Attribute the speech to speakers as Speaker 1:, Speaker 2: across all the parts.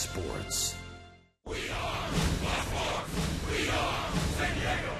Speaker 1: sports.
Speaker 2: We are Baltimore. We are San Diego.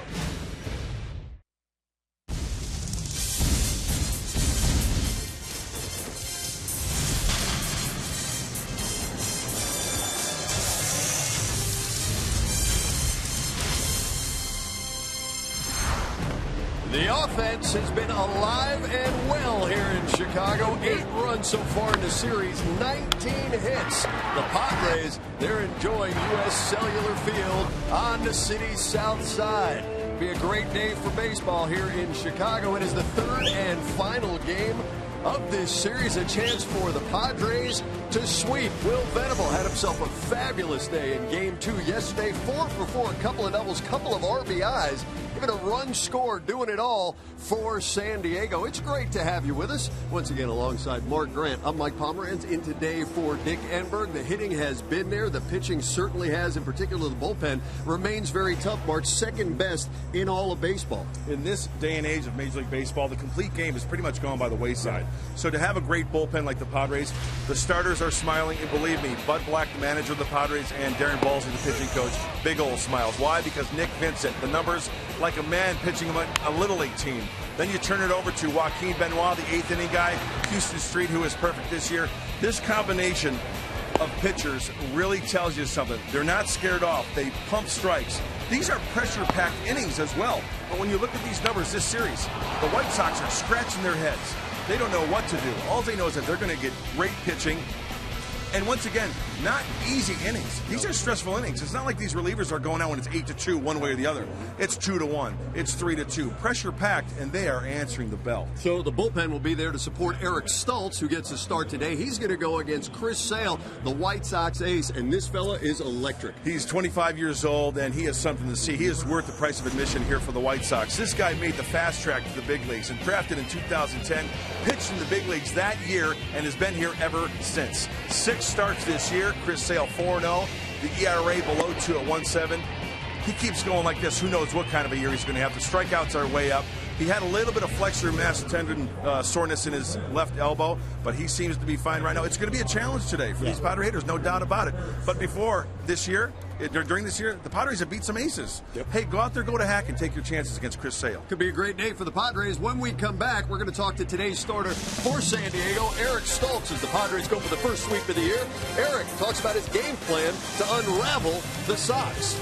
Speaker 3: The offense has been alive and well here in Chicago. 8 runs so far in the series, 19 hits. The Padres, they're enjoying U.S. Cellular Field on the city's south side. Be a great day for baseball here in Chicago. It is the third and final game of this series, a chance for the Padres to sweep. Will Venable had himself a fabulous day in Game 2 yesterday. 4 for 4, a couple of doubles, couple of RBIs, even a run scored, doing it all for San Diego. It's great to have you with us. Once again, alongside Mark Grant, I'm Mike Pomerantz in today for Dick Enberg. The hitting has been there. The pitching certainly has. In particular, the bullpen remains very tough. Mark, second best in all of baseball.
Speaker 4: In this day and age of Major League Baseball, the complete game has pretty much gone by the wayside. So to have a great bullpen like the Padres, the starters are smiling, and believe me, Bud Black, the manager of the Padres, and Darren Balsley, the pitching coach, big old smiles. Why? Because Nick Vincent, the numbers like a man pitching a Little League team. Then you turn it over to Joaquin Benoit, the 8th inning guy, Houston Street, who is perfect this year. This combination of pitchers really tells you something. They're not scared off. They pump strikes. These are pressure-packed innings as well. But when you look at these numbers this series, the White Sox are scratching their heads. They don't know what to do. All they know is that they're going to get great pitching. And once again, not easy innings. These are stressful innings. It's not like these relievers are going out when it's 8-2 one way or the other. It's 2-1. It's 3-2. Pressure packed, and they are answering the bell.
Speaker 3: So the bullpen will be there to support Eric Stultz, who gets a start today. He's going to go against Chris Sale, the White Sox ace, and this fella is electric.
Speaker 4: He's 25 years old, and he has something to see. He is worth the price of admission here for the White Sox. This guy made the fast track to the big leagues and drafted in 2010, pitched in the big leagues that year, and has been here ever since. 6 starts this year. Chris Sale 4-0. The ERA below 2 at 1.7. He keeps going like this. Who knows what kind of a year he's going to have. The strikeouts are way up. He had a little bit of flexor mass tendon soreness in his left elbow, but he seems to be fine right now. It's going to be a challenge today for these Padre hitters, no doubt about it. But before this year, during this year, the Padres have beat some aces. Hey, go out there, go to hack, and take your chances against Chris Sale.
Speaker 3: Could be a great day for the Padres. When we come back, we're going to talk to today's starter for San Diego, Eric Stultz, as the Padres go for the first sweep of the year. Eric talks about his game plan to unravel the Sox.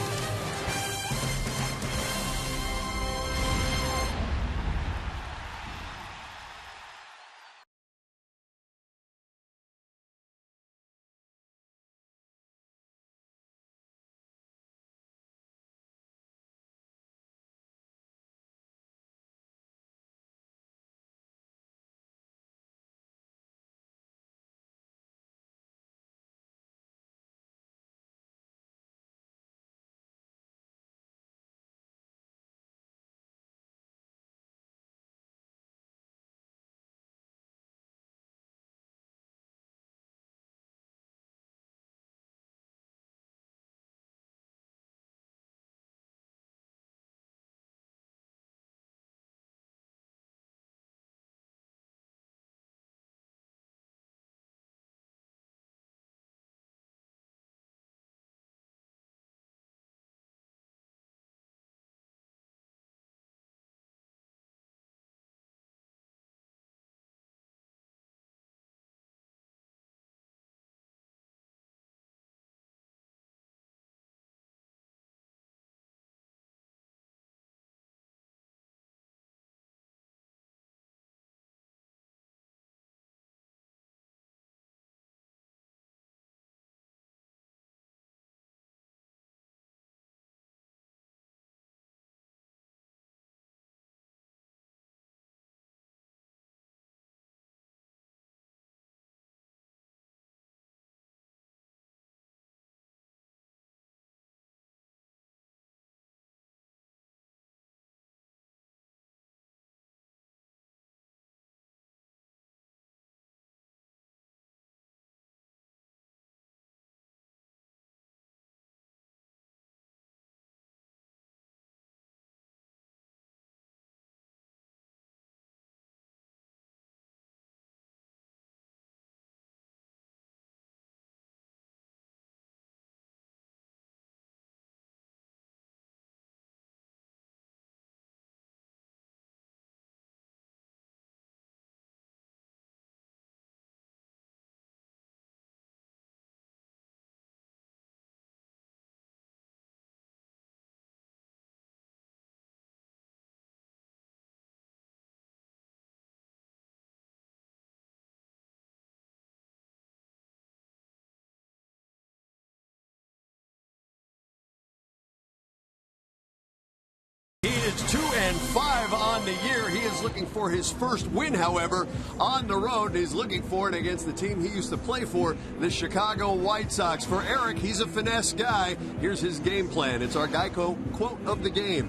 Speaker 3: He is 2-5 on the year. He is looking for his first win, however, on the road. He's looking for it against the team he used to play for, the Chicago White Sox. For Eric, he's a finesse guy. Here's his game plan. It's our Geico quote of the game.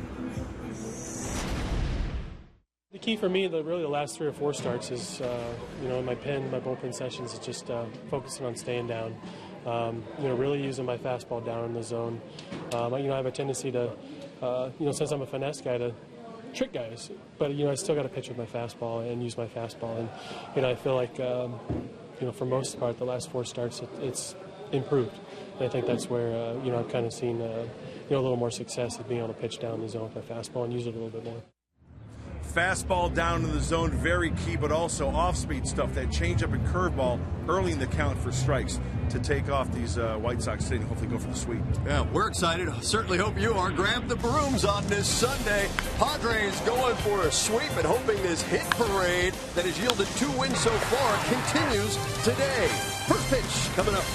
Speaker 1: The key for me, really the last 3 or 4 starts is, in my bullpen sessions, is just focusing on staying down. Really using my fastball down in the zone. I have a tendency to, since I'm a finesse guy, to trick guys. But, I still got to pitch with my fastball and use my fastball. And, I feel like, for most part, the last 4 starts, it's improved. And I think that's where, I've kind of seen, a little more success of being able to pitch down the zone with my fastball and use it a little bit more.
Speaker 4: Fastball down in the zone, very key, but also off-speed stuff, that changeup and curveball early in the count for strikes to take off these White Sox today and hopefully go for the sweep.
Speaker 3: Yeah, we're excited. Certainly hope you are. Grab the brooms on this Sunday. Padres going for a sweep and hoping this hit parade that has yielded 2 wins so far continues today. First pitch coming up.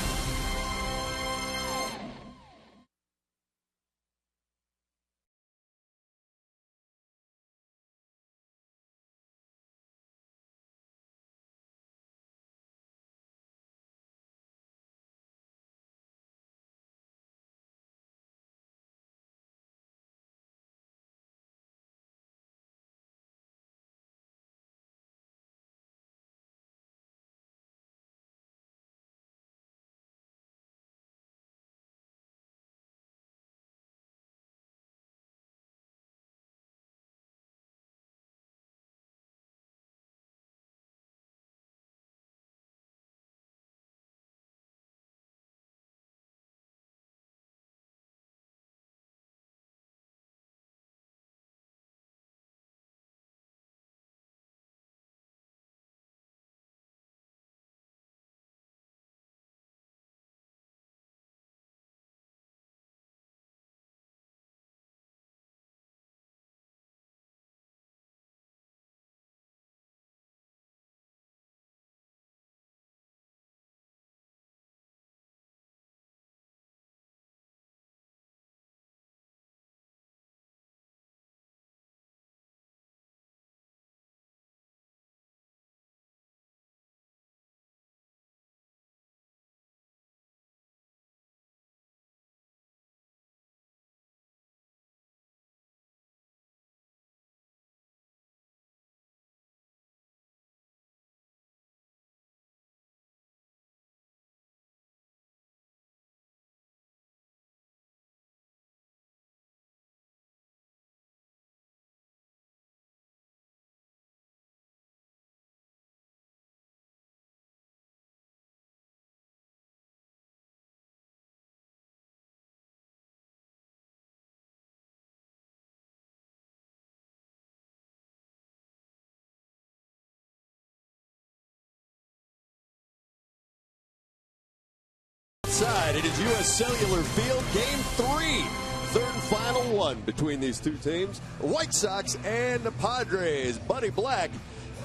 Speaker 3: It is U.S. Cellular Field, Game 3. Third and final one between these two teams, the White Sox and the Padres. Buddy Black,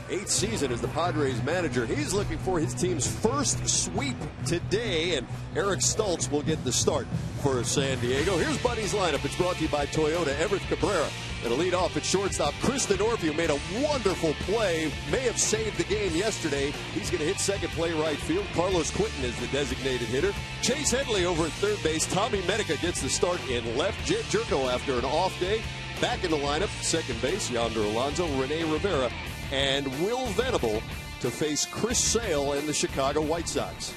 Speaker 3: 8th season as the Padres manager. He's looking for his team's first sweep today, and Eric Stultz will get the start for San Diego. Here's Buddy's lineup. It's brought to you by Toyota. Everett Cabrera. It'll lead off at shortstop. Chris Denorfio made a wonderful play. May have saved the game yesterday. He's going to hit second, play right field. Carlos Quinton is the designated hitter. Chase Headley over at third base. Tommy Medica gets the start in left. Jed Jerko after an off day. Back in the lineup, second base, Yonder Alonso, Rene Rivera, and Will Venable to face Chris Sale and the Chicago White Sox.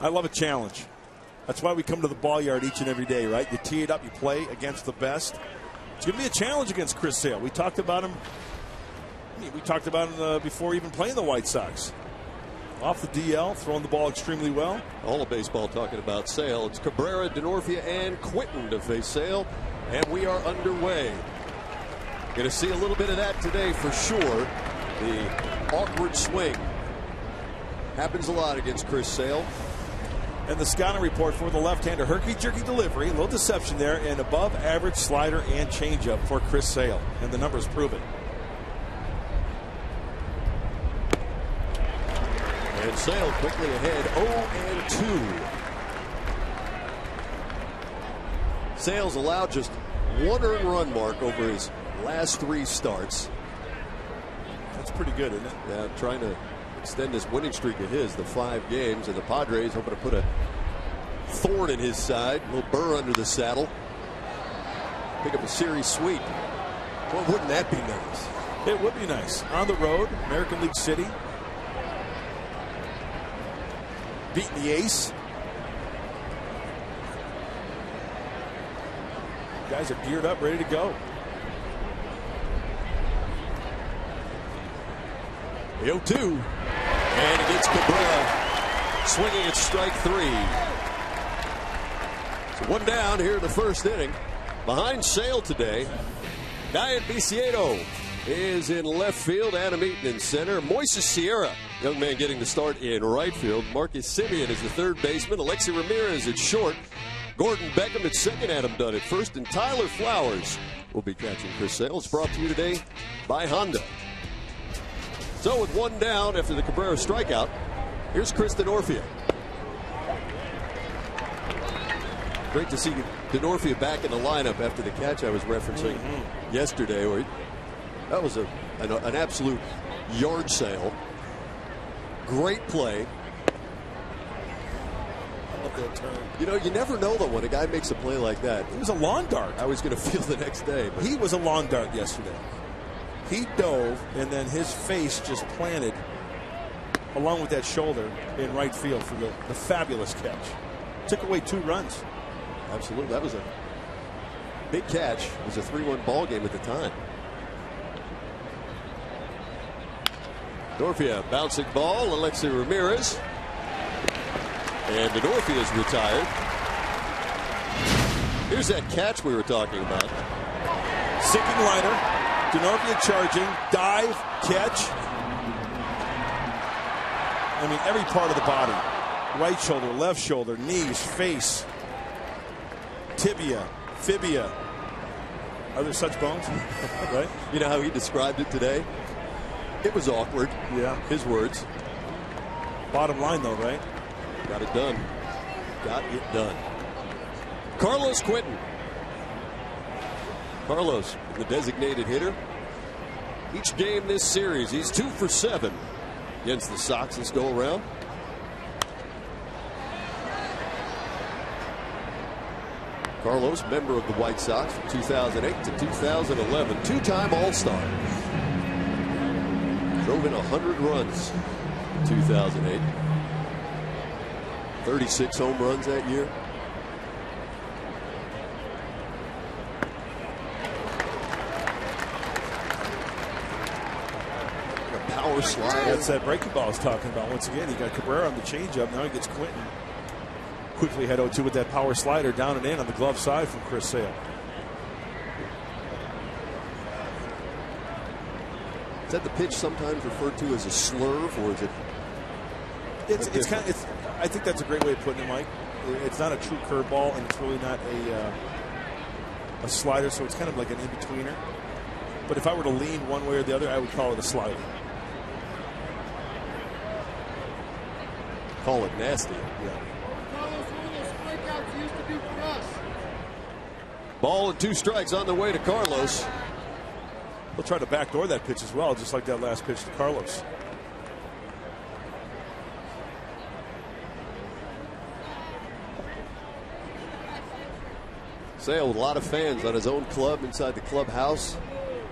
Speaker 4: I love a challenge. That's why we come to the ball yard each and every day, right? You tee it up, you play against the best. It's going to be a challenge against Chris Sale. We talked about him. Before even playing the White Sox. Off the DL, throwing the ball extremely well.
Speaker 3: All of baseball talking about Sale. It's Cabrera, Denorfia, and Quinton to face Sale, and we are underway. Going to see a little bit of that today for sure. The awkward swing happens a lot against Chris Sale.
Speaker 4: And the scouting report for the left-hander, herky-jerky delivery, a little deception there, and above-average slider and changeup for Chris Sale. And the numbers prove it.
Speaker 3: And Sale quickly ahead, 0-2. Sales allowed just 1 earned run mark over his last 3 starts.
Speaker 4: That's pretty good, isn't it?
Speaker 3: Yeah, trying to extend this winning streak of his, the 5 games, and the Padres hoping to put a thorn in his side, a little burr under the saddle. Pick up a series sweep. Well, wouldn't that be nice?
Speaker 4: It would be nice. On the road, American League City. Beating the ace. Guys are geared up, ready to go.
Speaker 3: The 0-2. And it gets Cabrera swinging at strike 3. So 1 down here in the first inning. Behind Sale today, Diane Biciedo is in left field. Adam Eaton in center. Moises Sierra, young man, getting the start in right field. Marcus Semien is the third baseman. Alexi Ramirez at short. Gordon Beckham at second. Adam Dunn at first. And Tyler Flowers will be catching Chris Sale. It's brought to you today by Honda. So with 1 down after the Cabrera strikeout, here's Chris Denorfia. Great to see Denorfia back in the lineup after the catch I was referencing yesterday. Where that was an absolute yard sale. Great play.
Speaker 4: I love that term.
Speaker 3: You know, you never know, though, when a guy makes a play like that.
Speaker 4: It was a lawn dart.
Speaker 3: I was going to feel the next day. But
Speaker 4: He was a lawn dart yesterday. He dove, and then his face just planted along with that shoulder in right field for the fabulous catch. Took away 2 runs.
Speaker 3: Absolutely. That was a big catch. It was a 3-1 ball game at the time. Denorfia bouncing ball. Alexi Ramirez. And Denorfia is retired. Here's that catch we were talking about.
Speaker 4: Sinking liner. Denorfia charging. Dive. Catch. I mean, every part of the body. Right shoulder, left shoulder, knees, face. Tibia, fibia. Are there such bones? Right?
Speaker 3: You know how he described it today? It was awkward.
Speaker 4: Yeah.
Speaker 3: His words.
Speaker 4: Bottom line, though, right?
Speaker 3: Got it done. Got it done. Carlos Quentin. Carlos, the designated hitter. Each game this series, he's 2 for 7 against the Sox this go around. Carlos, member of the White Sox from 2008 to 2011, 2-time All-Star. Drove in 100 runs in 2008. 36 home runs that year. A power slide.
Speaker 4: That's that breaking ball I was talking about. Once again, he got Cabrera on the changeup. Now he gets Quentin. Quickly had 0-2 with that power slider down and in on the glove side from Chris Sale.
Speaker 3: Is that the pitch sometimes referred to as a slurve, or is it?
Speaker 4: It's kind of. I think that's a great way of putting it, Mike. It's not a true curveball, and it's really not a slider, so it's kind of like an in-betweener. But if I were to lean one way or the other, I would call it a slider.
Speaker 3: Call it nasty.
Speaker 4: Yeah.
Speaker 3: Ball and 2 strikes on the way to Carlos.
Speaker 4: He'll try to backdoor that pitch as well, just like that last pitch to Carlos.
Speaker 3: Sale with a lot of fans on his own club inside the clubhouse.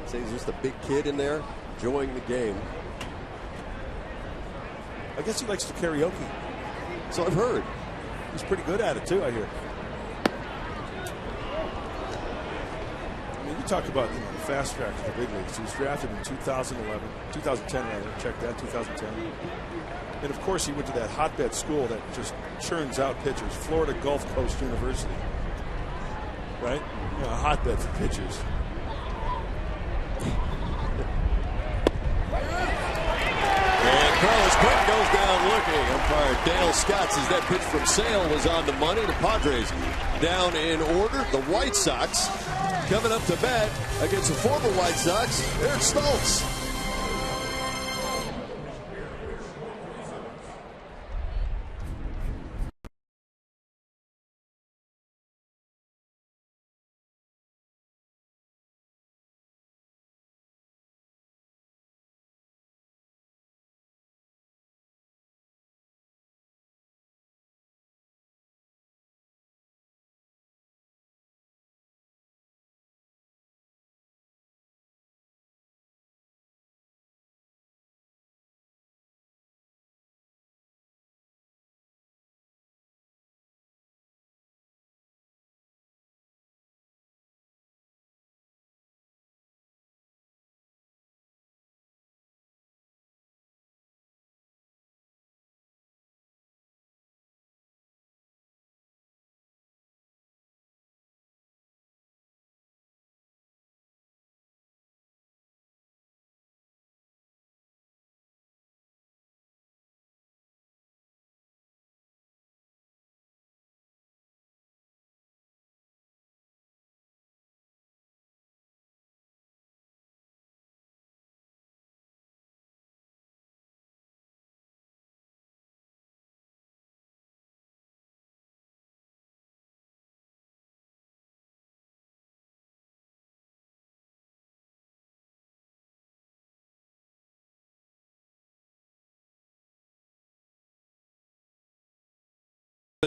Speaker 3: Say he's just a big kid in there enjoying the game.
Speaker 4: I guess he likes to karaoke.
Speaker 3: So I've heard.
Speaker 4: He's pretty good at it too, I hear. I mean, you talk about the fast track to the big leagues. He was drafted in 2010 rather. Check that, 2010. And of course, he went to that hotbed school that just churns out pitchers, Florida Gulf Coast University. Right? You know, a hotbed for pitchers.
Speaker 3: And Carlos Quentin goes down looking. Umpire Dale Scott says that pitch from Sale was on the money. The Padres down in order. The White Sox coming up to bat against the former White Sox, Eric Stoltz.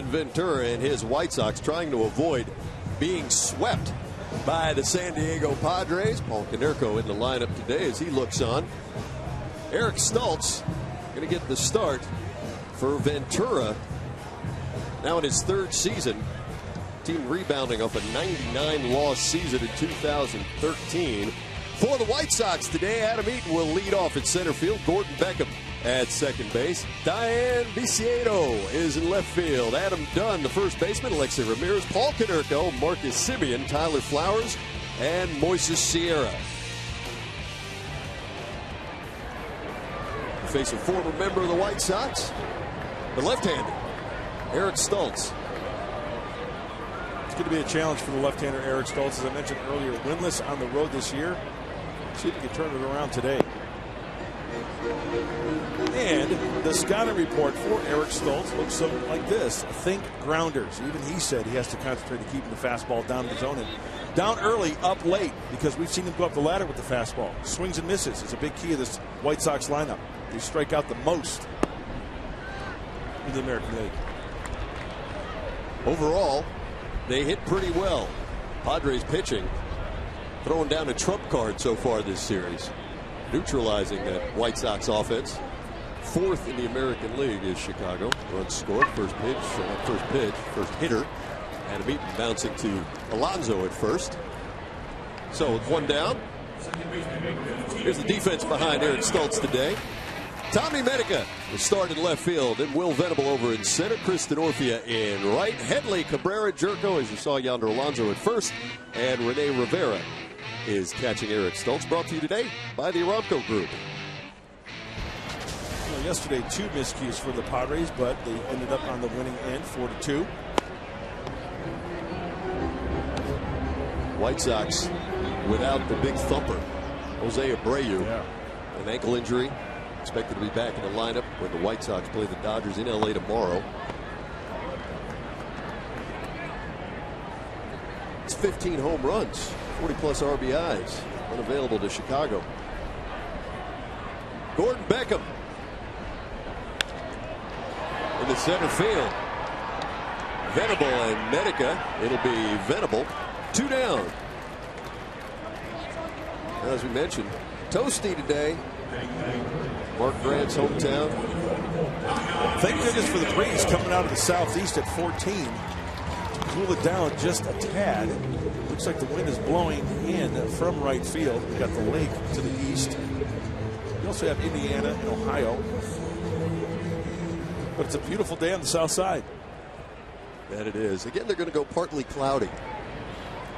Speaker 3: Ventura and his White Sox trying to avoid being swept by the San Diego Padres. Paul Konerko in the lineup today as he looks on. Eric Stultz going to get the start for Ventura. Now in his third season. Team rebounding off a 99-loss season in 2013. For the White Sox today, Adam Eaton will lead off at center field. Gordon Beckham at second base. Diane Biciedo is in left field. Adam Dunn, the first baseman. Alexei Ramirez, Paul Konerko, Marcus Semien, Tyler Flowers, and Moises Sierra. Face a former member of the White Sox, the left-hander, Eric Stultz.
Speaker 4: It's going to be a challenge for the left-hander Eric Stultz. As I mentioned earlier, winless on the road this year. See if he can turn it around today. And the scouting report for Eric Stultz looks something like this. Think grounders. Even he said he has to concentrate on keeping the fastball down in the zone. And down early, up late, because we've seen him go up the ladder with the fastball. Swings and misses is a big key of this White Sox lineup. They strike out the most in the American League.
Speaker 3: Overall, they hit pretty well. Padres pitching, throwing down a trump card so far this series. Neutralizing that White Sox offense. Fourth in the American League is Chicago. Runs scored. First hitter. Adam Eaton bouncing to Alonso at first. So with one down. Here's the defense behind Eric Stultz today. Tommy Medica will start in left field, and Will Venable over in center. Kristen Orfia in right. Headley, Cabrera, Jerko, as you saw yonder, Alonso at first. And Rene Rivera is catching Eric Stultz. Brought to you today by the Aramco Group.
Speaker 4: Well, yesterday, 2 miscues for the Padres, but they ended up on the winning end, 4-2.
Speaker 3: White Sox without the big thumper, Jose Abreu.
Speaker 4: Yeah.
Speaker 3: An ankle injury. Expected to be back in the lineup when the White Sox play the Dodgers in LA tomorrow. It's 15 home runs, 40-plus RBIs, unavailable to Chicago. Gordon Beckham in the center field. Venable and Medica. It'll be Venable. 2 down. As we mentioned, toasty today. Mark Grant's hometown.
Speaker 4: Thank goodness for the breeze coming out of the southeast at 14 to cool it down just a tad. Looks like the wind is blowing in from right field. We've got the lake to the east. We also have Indiana and Ohio. But it's a beautiful day on the south side.
Speaker 3: That it is. Again, they're going to go partly cloudy.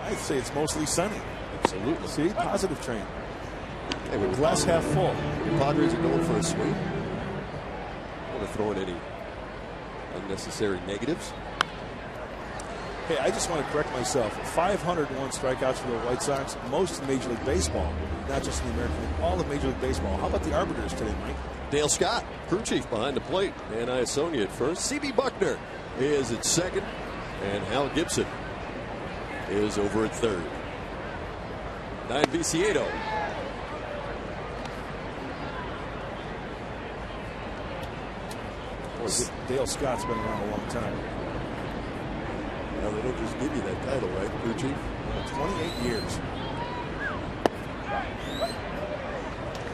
Speaker 4: I'd say it's mostly sunny.
Speaker 3: Absolutely.
Speaker 4: See, positive train.
Speaker 3: Hey, when
Speaker 4: Glass half full.
Speaker 3: The Padres are going for a sweep. I don't want to throw in any unnecessary negatives.
Speaker 4: Hey, I just want to correct myself. 501 strikeouts for the White Sox, most in Major League Baseball, not just in the American League, all of Major League Baseball. How about the arbiters today, Mike?
Speaker 3: Dale Scott, crew chief behind the plate, and Iasonia at first. C.B. Buckner is at second, and Hal Gibson is over at third. Diane Biciedo.
Speaker 4: Dale Scott's been around a long time.
Speaker 3: Now they don't just give you that title, right, crew chief?
Speaker 4: 28 years.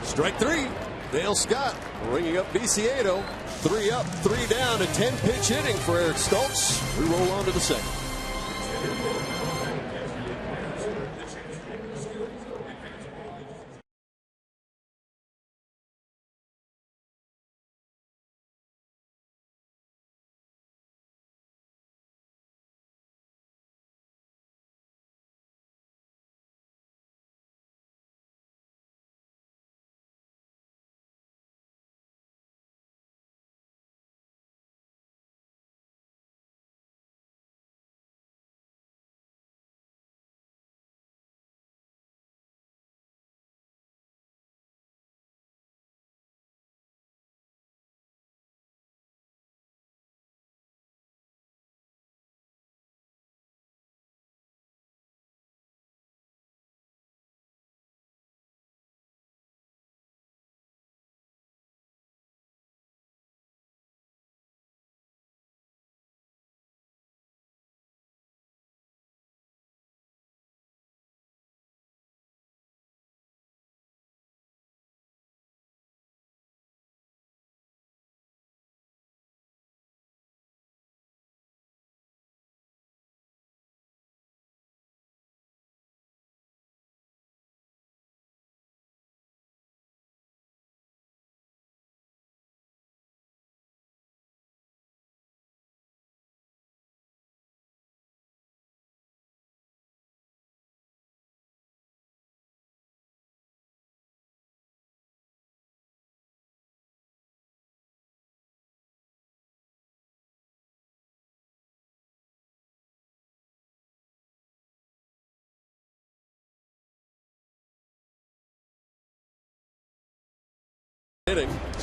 Speaker 3: Strike 3. Dale Scott ringing up Biciedo. 3 up, 3 down. A 10-pitch inning for Eric Stultz. We roll on to the second.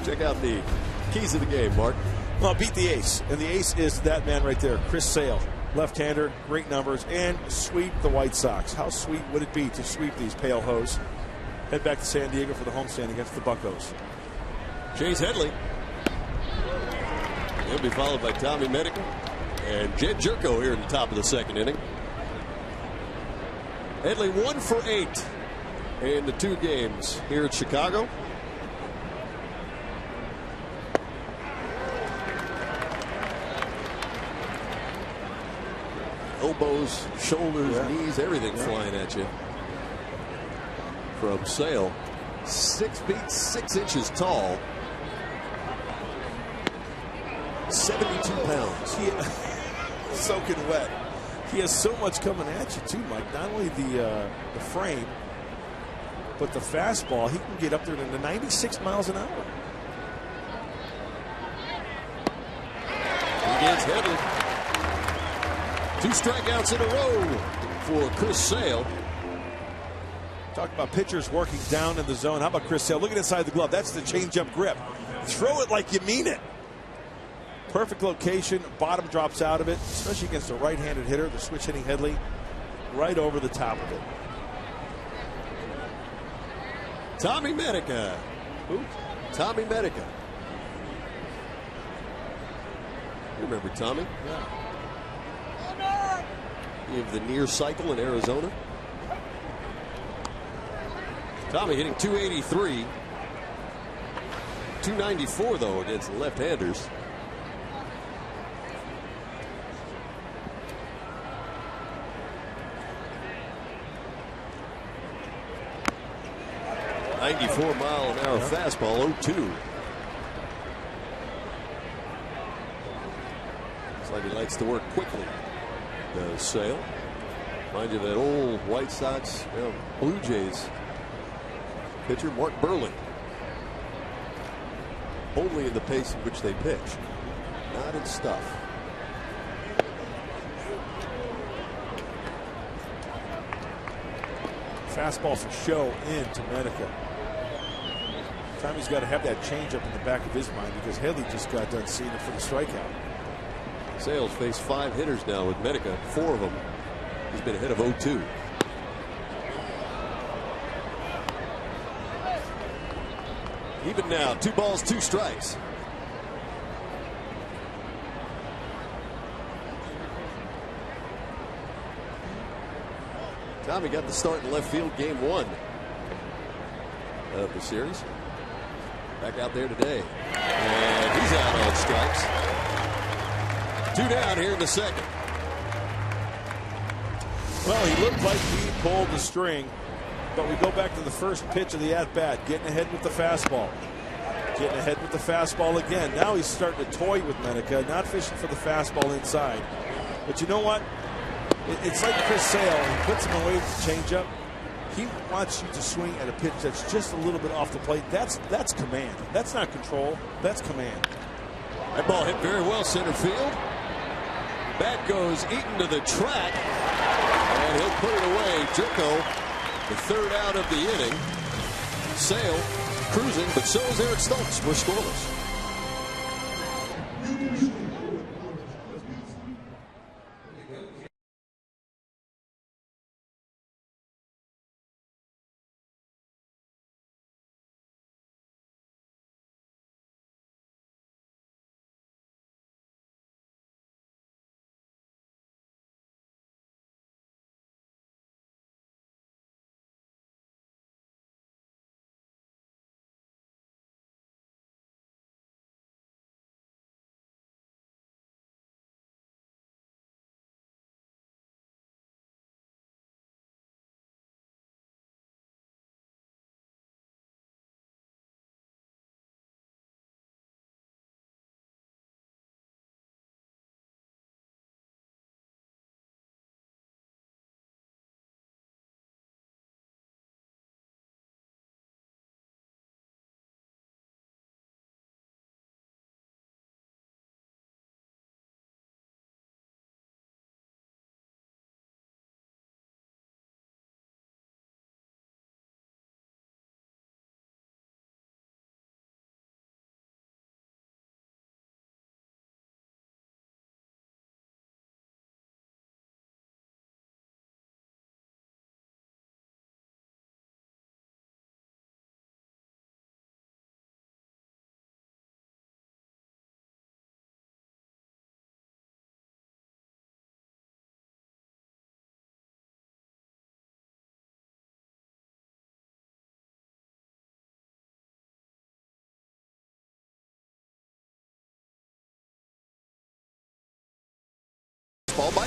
Speaker 3: Check out the keys of the game, Mark.
Speaker 5: Well, beat the ace. And the ace is that man right there, Chris Sale. Left-hander, great numbers, and sweep the White Sox. How sweet would it be to sweep these pale hoes? Head back to San Diego for the homestand against the Buccos.
Speaker 3: Chase Headley. He'll be followed by Tommy Medica and Jed Jerko here at the top of the second inning. Headley 1 for 8 in the 2 games here at Chicago. Elbows, shoulders, knees, everything flying at you. From Sale. 6 feet 6 inches tall. 72 pounds.
Speaker 5: Soaking wet. He has so much coming at you too, Mike. Not only the frame, but the fastball. He can get up there to 96 miles an hour.
Speaker 3: He gets Headley. 2 strikeouts in a row for Chris Sale.
Speaker 5: Talk about pitchers working down in the zone. How about Chris Sale? Look at inside the glove. That's the changeup grip. Throw it like you mean it. Perfect location. Bottom drops out of it, especially against a right-handed hitter. The switch hitting Headley right over the top of it.
Speaker 3: Tommy Medica.
Speaker 5: Who?
Speaker 3: Tommy Medica. You remember Tommy?
Speaker 5: Yeah.
Speaker 3: You have the near cycle in Arizona. Tommy hitting 283. 294 though against the left-handers. .94-mile-an-hour fastball, 0-2. Looks like he likes to work quickly. Does Sale. Mind you, that old White Sox, Blue Jays pitcher, Mark Burley. Only in the pace in which they pitch, not in stuff.
Speaker 5: Fastball for show into Medica. Tommy's got to have that changeup in the back of his mind because Headley just got done seeing it for the strikeout.
Speaker 3: Sales faced 5 hitters now with Medica. 4 of them. He's been ahead of 0-2. Even now, 2 balls, 2 strikes. Tommy got the start in left field game 1 of the series. Back out there today. And he's out on strikes. 2 down here in the second.
Speaker 5: Well, he looked like he pulled the string, but we go back to the first pitch of the at-bat, getting ahead with the fastball. Getting ahead with the fastball again. Now he's starting to toy with Medica, not fishing for the fastball inside. But you know what? It's like Chris Sale. He puts him away with the changeup. He wants you to swing at a pitch that's just a little bit off the plate. That's command. That's not control. That's command.
Speaker 3: That ball hit very well center field. Bat goes eaten to the track. And he'll put it away. Jerko, the 3rd out of the inning. Sale cruising, but so is Eric Stokes. We're scoreless.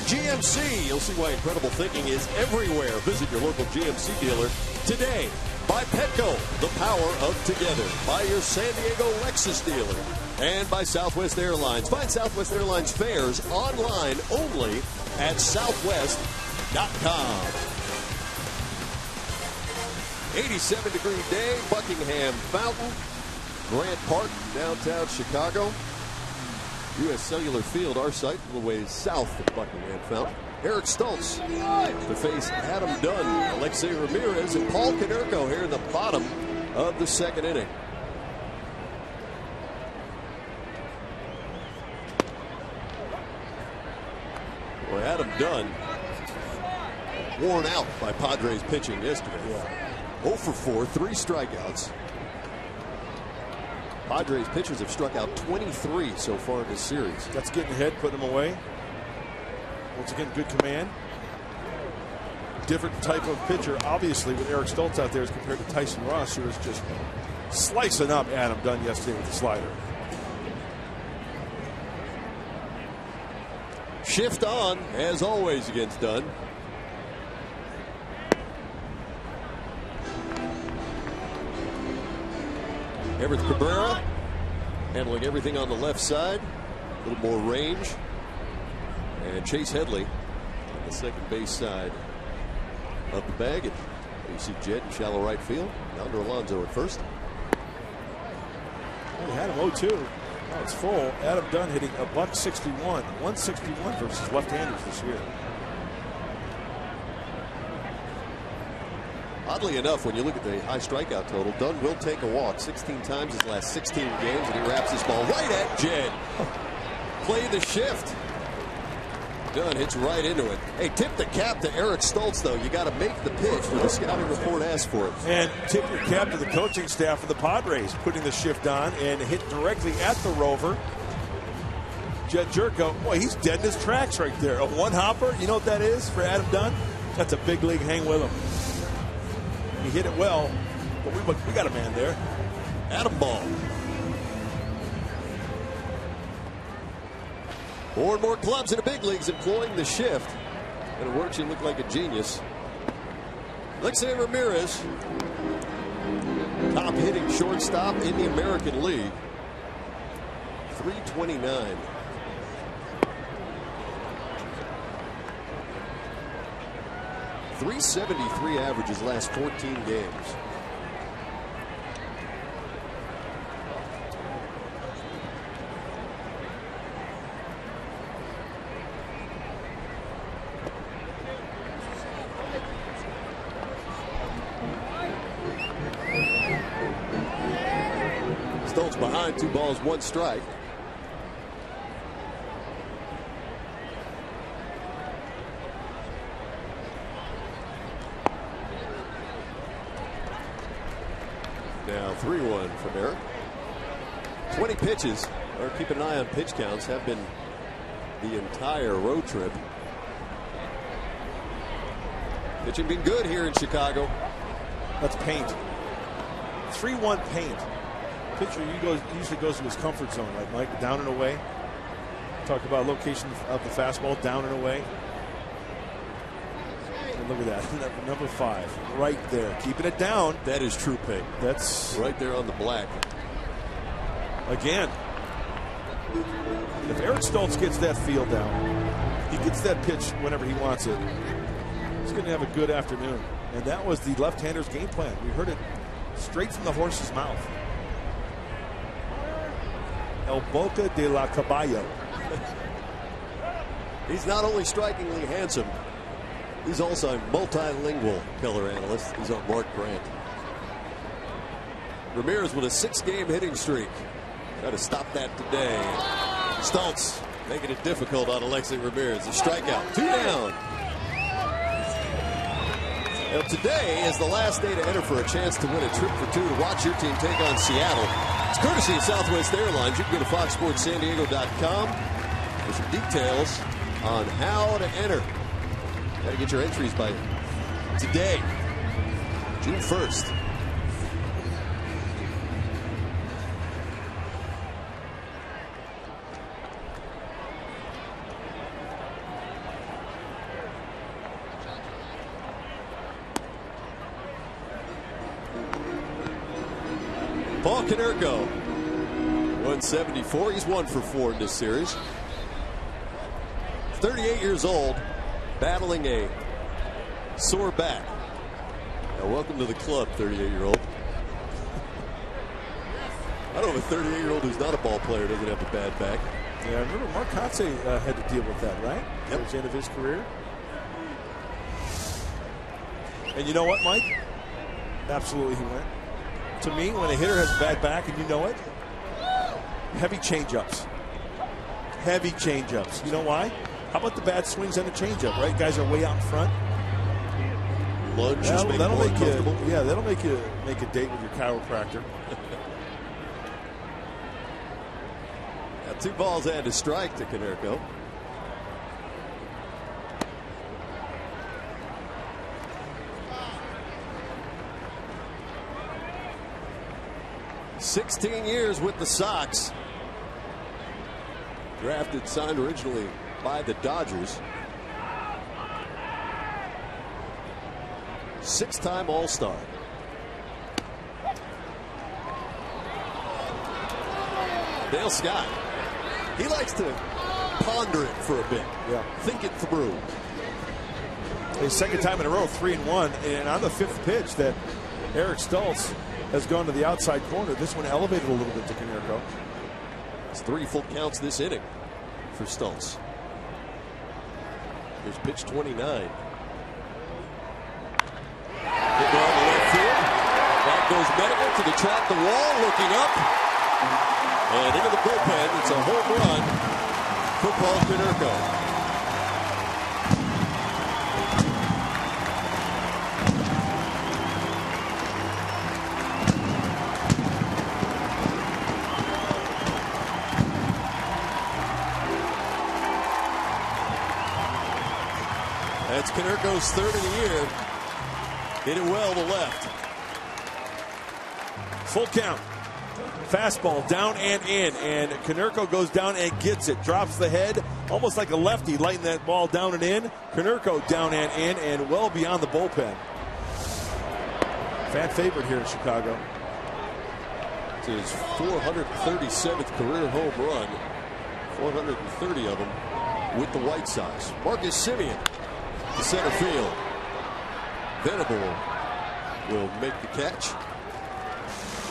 Speaker 3: By GMC, you'll see why incredible thinking is everywhere. Visit your local GMC dealer today. By Petco, the power of together. By your San Diego Lexus dealer. And by Southwest Airlines. Find Southwest Airlines fares online only at southwest.com. 87-degree day, Buckingham Fountain, Grant Park, downtown Chicago. U.S. Cellular Field, our site, a little ways south of Buckingham Fountain. Eric Stoltz to face Adam Dunn, Alexei Ramirez, and Paul Konerko here in the bottom of the second inning. Well, Adam Dunn worn out by Padres pitching yesterday. 0 for 4, 3 strikeouts. Padres pitchers have struck out 23 so far in this series.
Speaker 5: That's getting ahead, putting them away. Once again, good command. Different type of pitcher, obviously, with Eric Stoltz out there as compared to Tyson Ross, who was just slicing up Adam Dunn yesterday with the slider.
Speaker 3: Shift on, as always, against Dunn. Everett Cabrera handling everything on the left side. A little more range. And Chase Headley on the second base side of the bag. And you see Jed in shallow right field. Down to Alonso at first.
Speaker 5: We had him 0-2. Now it's full. Adam Dunn hitting a .161. 161 versus left-handers this year.
Speaker 3: Oddly enough, when you look at the high strikeout total, Dunn will take a walk 16 times his last 16 games, and he wraps this ball right at Jed. Play the shift. Dunn hits right into it. Hey, tip the cap to Eric Stoltz, though. You got to make the pitch when the scouting report asks for it.
Speaker 5: And tip your cap to the coaching staff of the Padres, putting the shift on and hit directly at the rover. Jed Jerko, boy, he's dead in his tracks right there. A one-hopper, you know what that is for Adam Dunn? That's a big league hang with him. He hit it well, but we got a man there.
Speaker 3: Adam ball. More and more clubs in the big leagues employing the shift. And it works, you look like a genius. Alexei Ramirez, top hitting shortstop in the American League. 329. .373 average his last 14 games. Stoltz behind, 2 balls, 1 strike. Now 3-1 from Eric. 20 pitches, or keep an eye on pitch counts, have been the entire road trip. Pitching been good here in Chicago.
Speaker 5: That's paint. 3-1 paint. Pitcher usually goes to his comfort zone, right, Mike? Down and away. Talked about location of the fastball, down and away. And look at that, number 5, right there, keeping it down.
Speaker 3: That is true paint.
Speaker 5: That's
Speaker 3: right there on the black.
Speaker 5: Again, if Eric Stoltz gets that feel down, he gets that pitch whenever he wants it, he's going to have a good afternoon. And that was the left-hander's game plan. We heard it straight from the horse's mouth. El Boca de la Caballo.
Speaker 3: He's not only strikingly handsome, he's also a multilingual color analyst. He's on Mark Grant. Ramirez with a 6-game hitting streak. Got to stop that today. Stoltz making it difficult on Alexei Ramirez. A strikeout, 2 down. Now, today is the last day to enter for a chance to win a trip for 2 to watch your team take on Seattle. It's courtesy of Southwest Airlines. You can go to foxsportssandiego.com for some details on how to enter. Got to get your entries by today, June 1st. Konerko. 174. He's 1 for 4 in this series. 38 years old, battling a sore back. Now, welcome to the club, 38-year-old. I don't know if a 38-year-old who's not a ball player doesn't have a bad back.
Speaker 5: Yeah, I remember Mark Kotsay had to deal with that, right?
Speaker 3: Yep.
Speaker 5: At the end of his career. And you know what, Mike? Absolutely he went. To me, when a hitter has a bad back, and you know it, heavy changeups. Heavy changeups. You know why? How about the bad swings on the changeup, right? Guys are way out in front.
Speaker 3: Lunges
Speaker 5: That'll make you, yeah, that'll make you make a date with your chiropractor.
Speaker 3: Got 2 balls and a strike to Konerko. "16 years with the Sox." Drafted, signed originally by the Dodgers. 6-time All-Star. Dale Scott. He likes to ponder it for a bit.
Speaker 5: Yeah.
Speaker 3: Think it through.
Speaker 5: His second time in a row, 3-1, and on the 5th pitch that Eric Stultz has gone to the outside corner. This one elevated a little bit to Konerko.
Speaker 3: It's 3 full counts this inning for Stultz. Here's pitch 29. Hit down the left field. Back goes Medical to the track, the wall, looking up. And into the bullpen. It's a home run for Paul Konerko. That's Konerko's 3rd of the year. Hit it well to left.
Speaker 5: Full count. Fastball down and in, and Konerko goes down and gets it. Drops the head, almost like a lefty, lighting that ball down and in. Konerko down and in, and well beyond the bullpen. Fan favorite here in Chicago.
Speaker 3: It's his 437th career home run. 430 of them with the White Sox. Marcus Semien to center field. Venable will make the catch.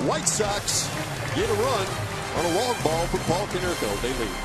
Speaker 3: White Sox get a run on a long ball for Paul Konerko. They lead.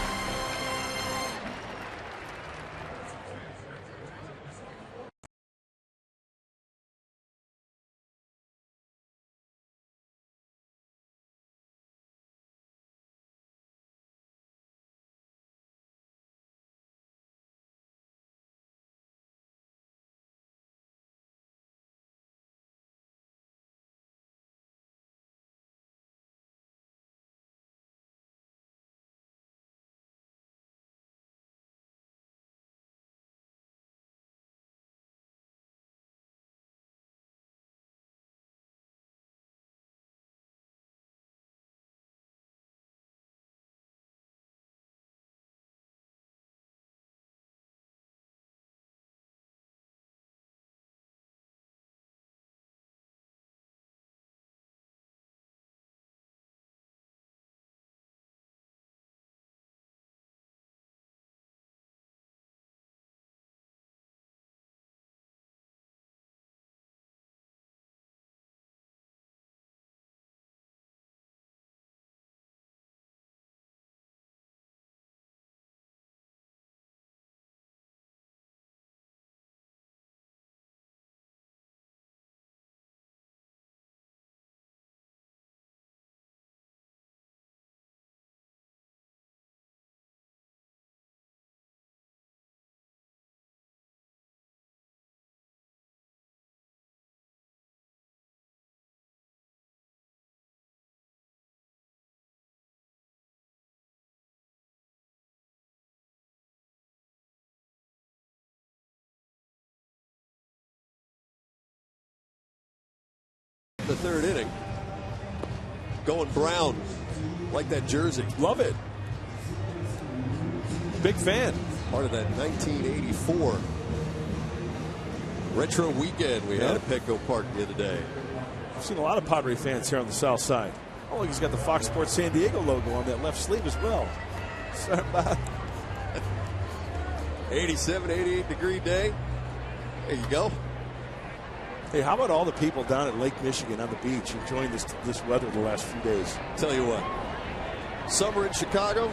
Speaker 3: The 3rd inning. Going brown. Like that jersey.
Speaker 5: Love it. Big fan.
Speaker 3: Part of that 1984 retro weekend we had at Petco Park the other day.
Speaker 5: I've seen a lot of Padre fans here on the south side. Oh, he's got the Fox Sports San Diego logo on that left sleeve as well. Sorry about
Speaker 3: 87, 88 degree day. There you go.
Speaker 5: Hey, how about all the people down at Lake Michigan on the beach enjoying this weather the last few days?
Speaker 3: Tell you what, summer in Chicago,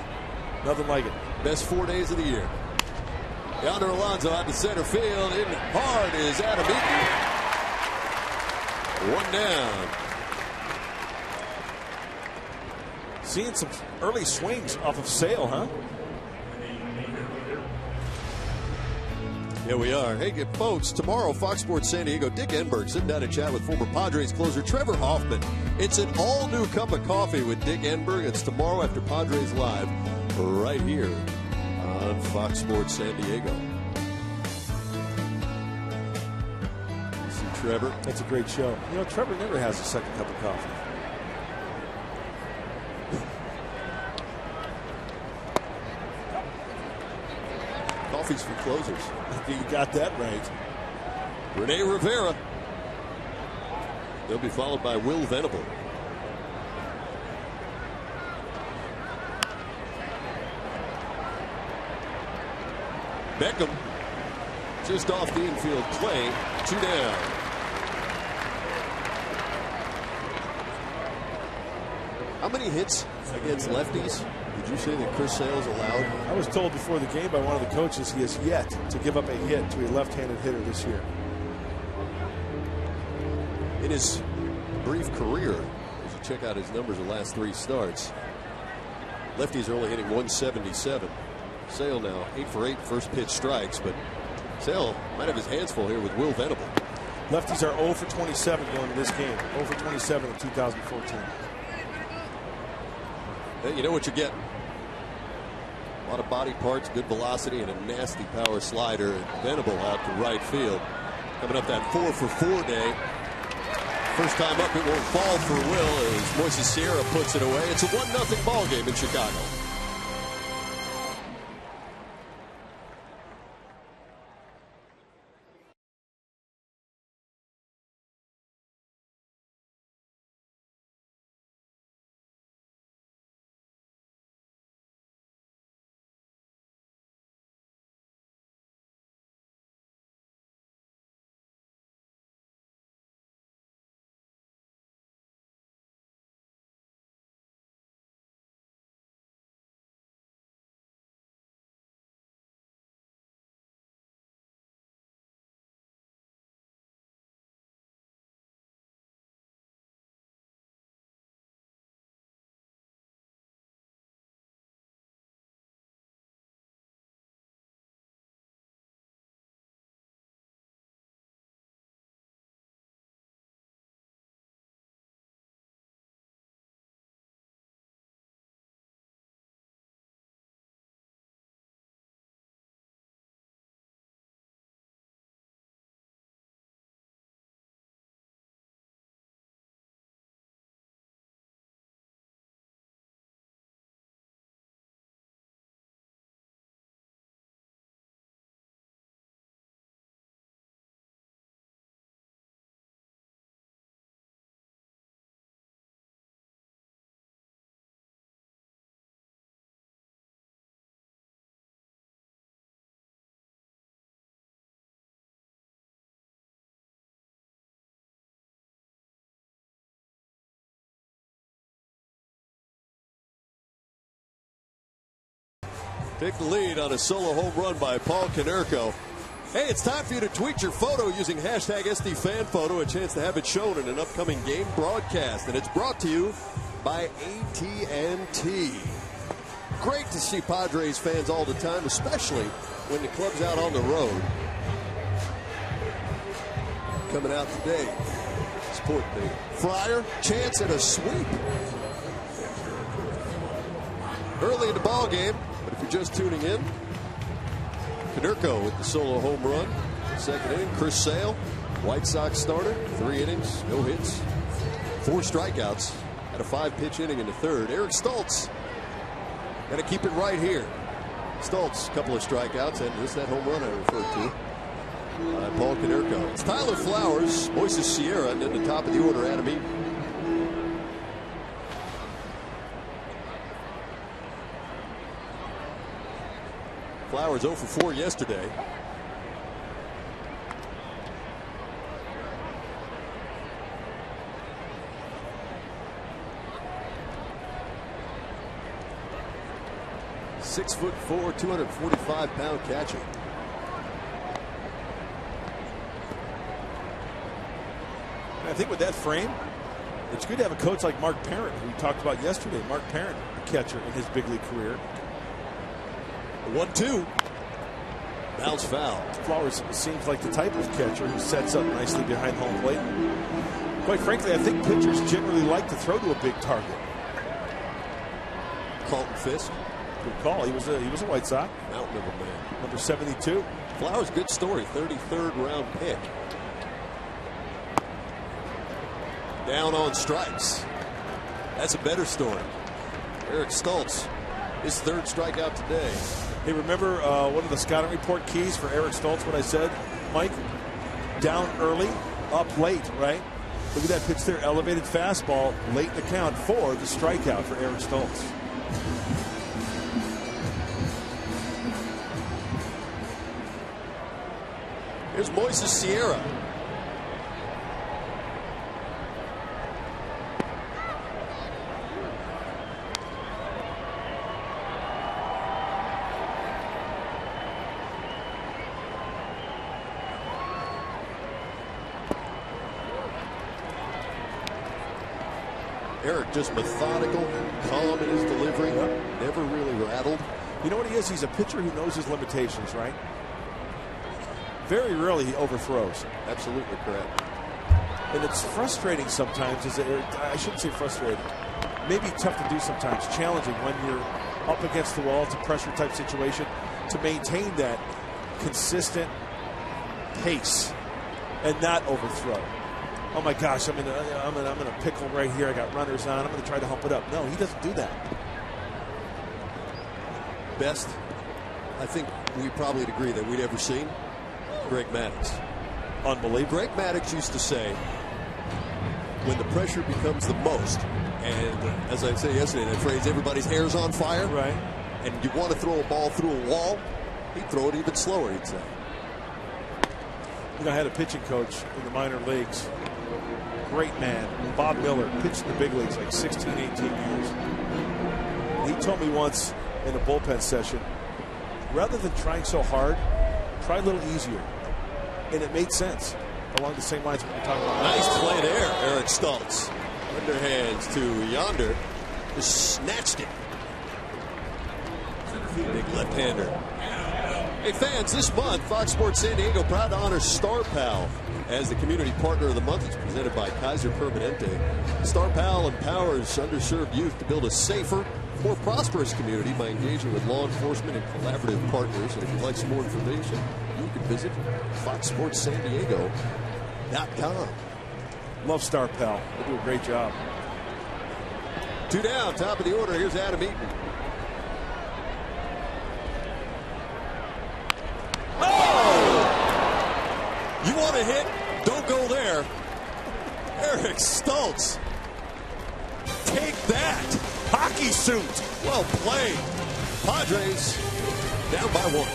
Speaker 5: nothing like it.
Speaker 3: Best 4 days of the year. Yonder Alonso out to center field. In hard is Adam Eaton. One down.
Speaker 5: Seeing some early swings off of Sale, huh?
Speaker 3: Yeah, we are. Hey, good folks, tomorrow, Fox Sports San Diego, Dick Enberg sitting down to chat with former Padres closer Trevor Hoffman. It's an all-new cup of coffee with Dick Enberg. It's tomorrow after Padres Live, right here on Fox Sports San Diego. See Trevor.
Speaker 5: That's a great show. You know, Trevor never has a second cup of coffee.
Speaker 3: Coffee's for closers.
Speaker 5: You got that right.
Speaker 3: Rene Rivera. They'll be followed by Will Venable. Beckham just off the infield play. 2 down. How many hits against lefties did you say that Chris Sale's allowed?
Speaker 5: I was told before the game by one of the coaches he has yet to give up a hit to a left-handed hitter this year.
Speaker 3: In his brief career, as you check out his numbers the last 3 starts, lefties are only hitting 177. Sale now 8 for 8 first pitch strikes, but Sale might have his hands full here with Will Venable.
Speaker 5: Lefties are 0 for 27 going to this game. 0 for 27 in 2014.
Speaker 3: Hey, you know what you get. A lot of body parts, good velocity, and a nasty power slider. And Venable out to right field. Coming up that 4 for 4 day. First time up, it won't fall for Will as Moises Sierra puts it away. It's a 1-0 ball game in Chicago. Take the lead on a solo home run by Paul Konerko. Hey, it's time for you to tweet your photo using hashtag SDFanPhoto. A chance to have it shown in an upcoming game broadcast. And it's brought to you by AT&T. Great to see Padres fans all the time, especially when the club's out on the road. Coming out today, support the Friar. Chance at a sweep. Early in the ball game. But if you're just tuning in, Konerko with the solo home run. Second inning, Chris Sale, White Sox starter, 3 innings, no hits, 4 strikeouts, had a 5-pitch inning in the third. Eric Stoltz, got to keep it right here. Stoltz, a couple of strikeouts, and just that home run I referred to. Paul Konerko. It's Tyler Flowers, Moises Sierra, and then the top of the order, Adam Eaton. Flowers 0 for 4 yesterday. .6'4", 245-pound catcher.
Speaker 5: I think with that frame, it's good to have a coach like Mark Parent, who we talked about yesterday. Mark Parent, a catcher in his big league career.
Speaker 3: 1-2. Bounce foul.
Speaker 5: Flowers seems like the type of catcher who sets up nicely behind home plate. Quite frankly, I think pitchers generally like to throw to a big target.
Speaker 3: Carlton Fisk.
Speaker 5: Good call. He was a White Sox.
Speaker 3: Mountain of a man.
Speaker 5: Number 72.
Speaker 3: Flowers, good story. 33rd round pick. Down on strikes. That's a better story. Eric Stultz, his 3rd strikeout today.
Speaker 5: Hey, remember one of the scouting report keys for Eric Stultz, what I said, Mike? Down early, up late, right? Look at that pitch there. Elevated fastball, late in the count for the strikeout for Eric Stultz.
Speaker 3: Here's Moises Sierra. Eric just methodical, calm in his delivery, never really rattled.
Speaker 5: You know what he is? He's a pitcher who knows his limitations, right? Very rarely he overthrows.
Speaker 3: Absolutely correct.
Speaker 5: And it's frustrating sometimes. I shouldn't say frustrating. Maybe tough to do sometimes. Challenging when you're up against the wall. It's a pressure type situation to maintain that consistent pace and not overthrow. Oh my gosh, I'm in a pickle right here. I got runners on. I'm going to try to hump it up. No, he doesn't do that.
Speaker 3: Best, I think we probably would agree that we'd ever seen. Greg Maddux.
Speaker 5: Unbelievable.
Speaker 3: Greg Maddux used to say, when the pressure becomes the most, and as I said yesterday, that phrase, everybody's hair's on fire,
Speaker 5: right?
Speaker 3: And you want to throw a ball through a wall, he'd throw it even slower, he'd say.
Speaker 5: You know, I had a pitching coach in the minor leagues. Great man, Bob Miller, pitched in the big leagues like 16, 18 years. He told me once in a bullpen session, rather than trying so hard, try a little easier. And it made sense along the same lines we were talking about.
Speaker 3: Nice play there, Eric Stultz. Underhands to Yonder. Just snatched it. Big left-hander. Hey fans, this month Fox Sports San Diego proud to honor Star Pal as the community partner of the month. It's presented by Kaiser Permanente. Star Pal empowers underserved youth to build a safer, more prosperous community by engaging with law enforcement and collaborative partners. And if you'd like some more information, you can visit foxsportssandiego.com.
Speaker 5: Love Star Pal. They do a great job.
Speaker 3: 2 down, top of the order. Here's Adam Eaton. Oh! You want to hit? Don't go there. Eric Stultz. Take that.
Speaker 5: Hockey suit.
Speaker 3: Well played. Padres down by 1.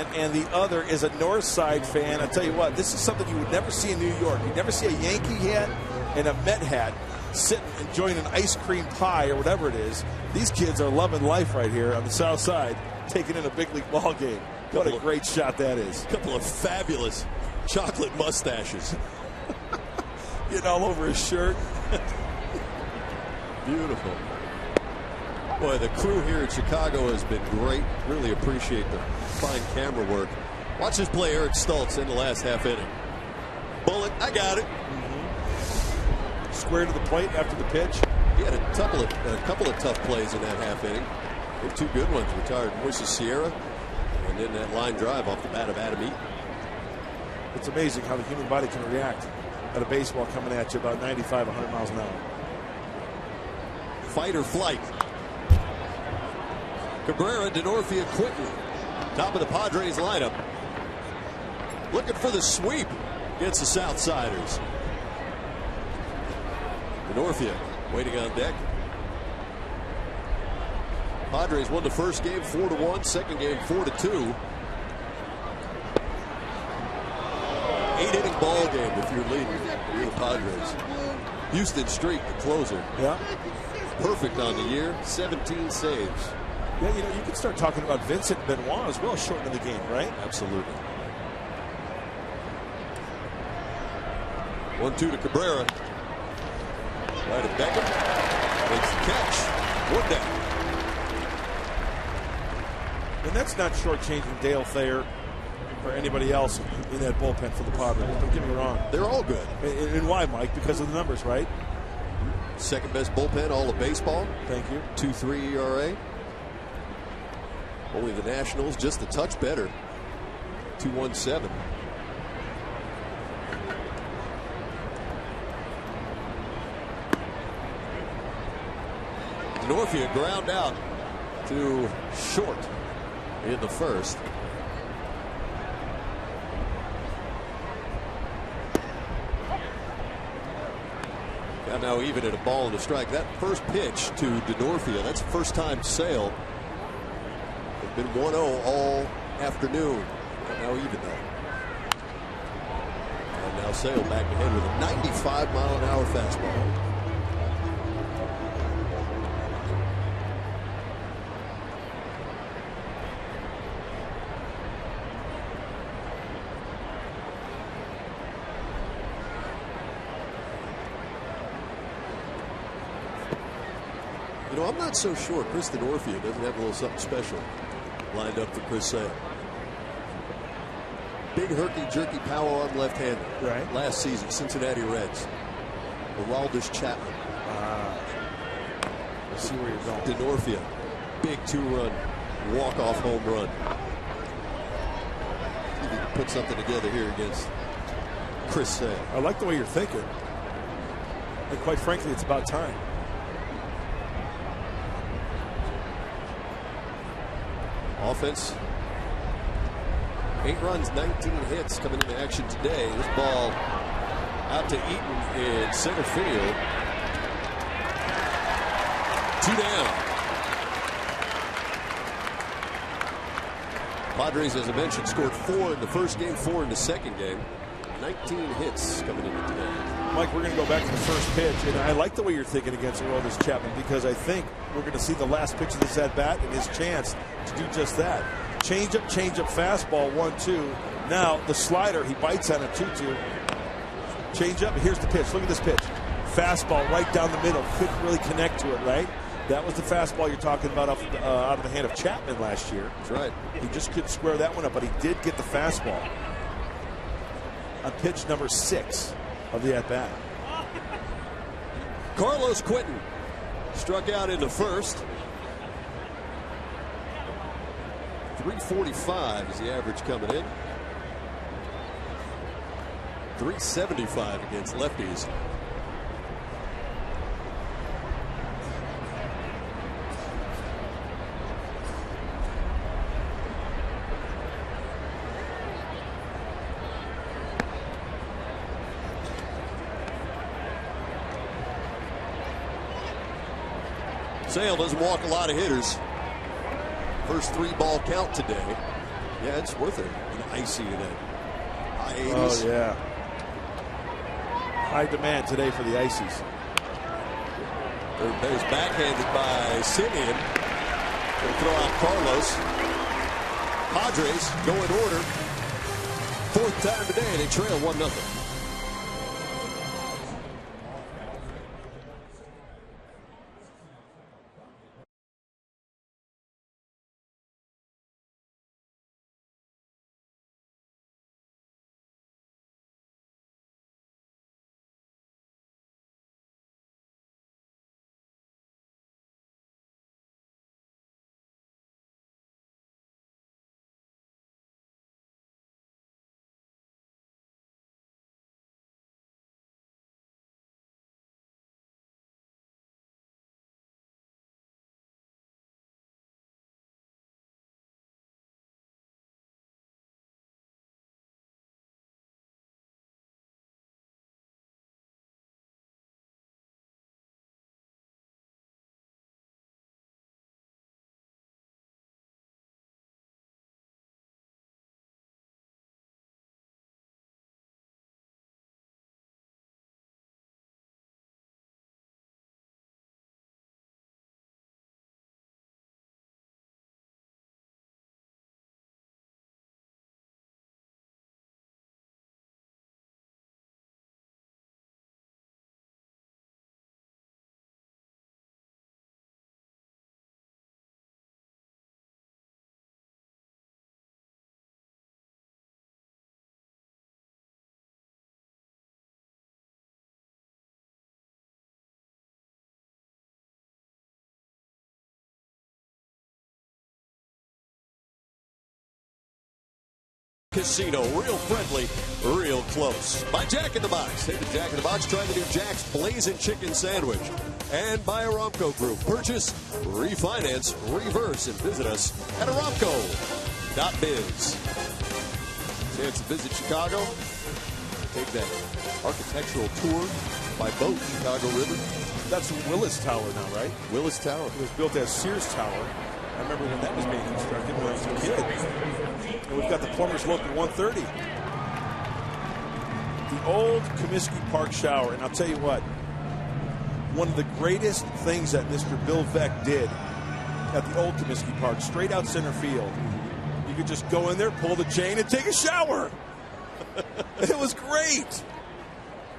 Speaker 5: fan, and the other is a North Side fan. I tell you what, this is something you would never see in New York. You'd never see a Yankee hat and a Met hat sitting enjoying an ice cream pie or whatever it is. These kids are loving life right here on the South Side, taking in a big league ball game. What a great shot that is.
Speaker 3: A couple of fabulous chocolate mustaches.
Speaker 5: Getting all over his shirt.
Speaker 3: Beautiful. Boy, the crew here in Chicago has been great. Really appreciate the fine camera work. Watch this play, Eric Stultz, in the last half inning. Bullet, I got it.
Speaker 5: Square to the plate after the pitch.
Speaker 3: He had a couple of tough plays in that half inning. And 2 good ones. Retired Moises Sierra, and then that line drive off the bat of Adam Eaton.
Speaker 5: It's amazing how the human body can react at a baseball coming at you about 95, 100 miles an hour.
Speaker 3: Fight or flight. Cabrera, Denorfia, Quinton. Top of the Padres lineup. Looking for the sweep against the Southsiders. Denorfia waiting on deck. Padres won the first game 4-1, second game 4-2. 8-inning ball game if you're leading. You're the Padres. Houston Street, the closer.
Speaker 5: Yeah.
Speaker 3: Perfect on the year, 17 saves.
Speaker 5: Yeah, you know, you can start talking about Vincent Benoit as well, shortening the game, right?
Speaker 3: Absolutely. 1-2 to Cabrera. Right at Beckham. Makes the catch. 1 down.
Speaker 5: And that's not shortchanging Dale Thayer or anybody else in that bullpen for the Padres. Don't get me wrong.
Speaker 3: They're all good.
Speaker 5: And why, Mike? Because of the numbers, right?
Speaker 3: Second best bullpen all of baseball.
Speaker 5: Thank you.
Speaker 3: 2.3 ERA. Only the Nationals just a touch better. 2.17. Denorfia ground out to short in the first. Got now even at a ball and a strike. That first pitch to Denorfia, that's first time Sale. They've been 1-0 all afternoon. Now even though. And now Sale back ahead with a 95-mile-an-hour fastball. You know, I'm not so sure Chris Denorfia doesn't have a little something special lined up for Chris Sale. Big herky-jerky power arm left-hander.
Speaker 5: Right.
Speaker 3: Last season, Cincinnati Reds. Aroldis Chapman.
Speaker 5: Let's see where you're going.
Speaker 3: Denorfia. Big 2-run walk-off home run. See if you can put something together here against Chris Sale.
Speaker 5: I like the way you're thinking. And quite frankly, it's about time.
Speaker 3: Offense. 8 runs, 19 hits coming into action today. This ball out to Eaton in center field. 2 down. Padres, as I mentioned, scored 4 in the first game, 4 in the second game. 19 hits coming into today.
Speaker 5: Mike, we're going to go back to the first pitch, and I like the way you're thinking against Aroldis Chapman because I think we're going to see the last pitch of this at-bat and his chance to do just that. Change up, fastball, 1-2. Now the slider, he bites on a 2-2. Change up, here's the pitch. Look at this pitch. Fastball right down the middle. Couldn't really connect to it, right? That was the fastball you're talking about out of the hand of Chapman last year.
Speaker 3: That's right.
Speaker 5: He just couldn't square that one up, but he did get the fastball on pitch number 6 of the at-bat.
Speaker 3: Carlos Quinton struck out in the first. 345 is the average coming in. 375 against lefties. Sale doesn't walk a lot of hitters. First 3-ball count today. Yeah, it's worth it. An icy today. High 80s.
Speaker 5: Oh, yeah. High demand today for the ices.
Speaker 3: Third base backhanded by Simeon. They'll throw out Carlos. Padres go in order. Fourth time today, they trail 1-0. Casino, real friendly, real close. By Jack in the Box. Take the Jack in the Box. Try the new Jack's Blazing Chicken Sandwich. And by Aramco Group. Purchase, refinance, reverse, and visit us at aramco.biz. Chance to visit Chicago. Take that architectural tour by boat, Chicago River.
Speaker 5: That's Willis Tower now, right?
Speaker 3: Willis Tower.
Speaker 5: It was built as Sears Tower. I remember when that was being constructed when I was a kid. And we've got the Plumbers Look at 130. The old Comiskey Park shower. And I'll tell you what, one of the greatest things that Mr. Bill Veeck did at the old Comiskey Park, straight out center field, you could just go in there, pull the chain, and take a shower. It was great.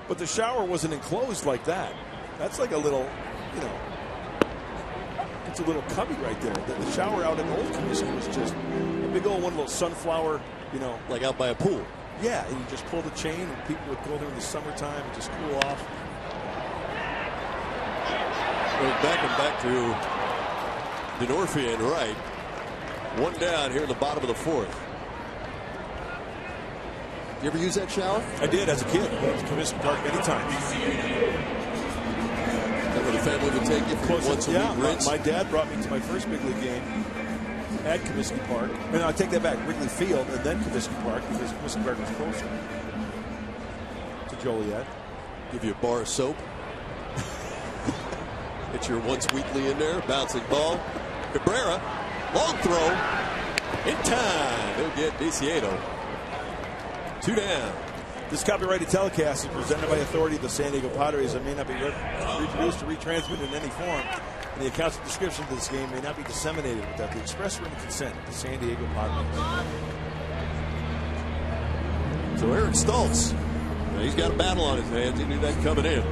Speaker 5: But the shower wasn't enclosed like that. That's like a little, you know, it's a little cubby right there. The shower out in Old Comiskey was just a big old one, little sunflower, you know.
Speaker 3: Like out by a pool.
Speaker 5: Yeah, and you just pull the chain and people would go there in the summertime and just cool off.
Speaker 3: Well, back to Denorfia and right. One down here in the bottom of the fourth. You ever use that shower?
Speaker 5: I did as a kid. I went to Comiskey Park many times.
Speaker 3: That where the family would take you for once a week rinse?
Speaker 5: My dad brought me to my first big league game at Comiskey Park. And I take that back, Wrigley Field and then Comiskey Park because Comiskey Park was closer to Joliet.
Speaker 3: Give you a bar of soap. Get your once weekly in there. Bouncing ball. Cabrera. Long throw. In time. He'll get Viciedo. 2 down.
Speaker 5: This copyrighted telecast is presented by authority of the San Diego Padres and may not be reproduced or retransmitted in any form. And the accounts and description of this game may not be disseminated without the express written consent of the San Diego Padres.
Speaker 3: So Eric Stoltz, he's got a battle on his hands. He knew that coming in.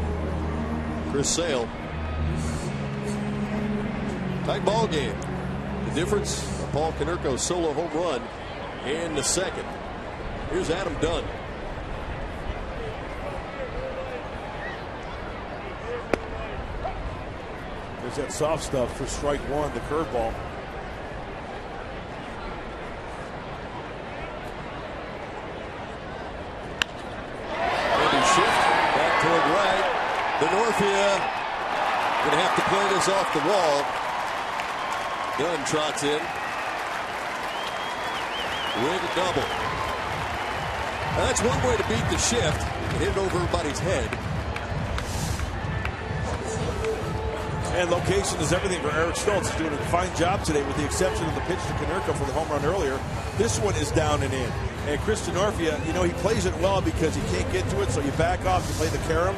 Speaker 3: Chris Sale. Tight ball game. The difference, Paul Konerko's solo home run in the second. Here's Adam Dunn.
Speaker 5: There's that soft stuff for strike one, the curveball.
Speaker 3: Heavy shift back toward right. Denorfia going to have to play this off the wall. Dunn trots in with a double. Now that's one way to beat the shift and hit it over everybody's head.
Speaker 5: And location is everything for Eric Stoltz. He's doing a fine job today with the exception of the pitch to Konerko for the home run earlier. This one is down and in. And Chris Denorfia, you know, he plays it well because he can't get to it, so you back off to play the carom.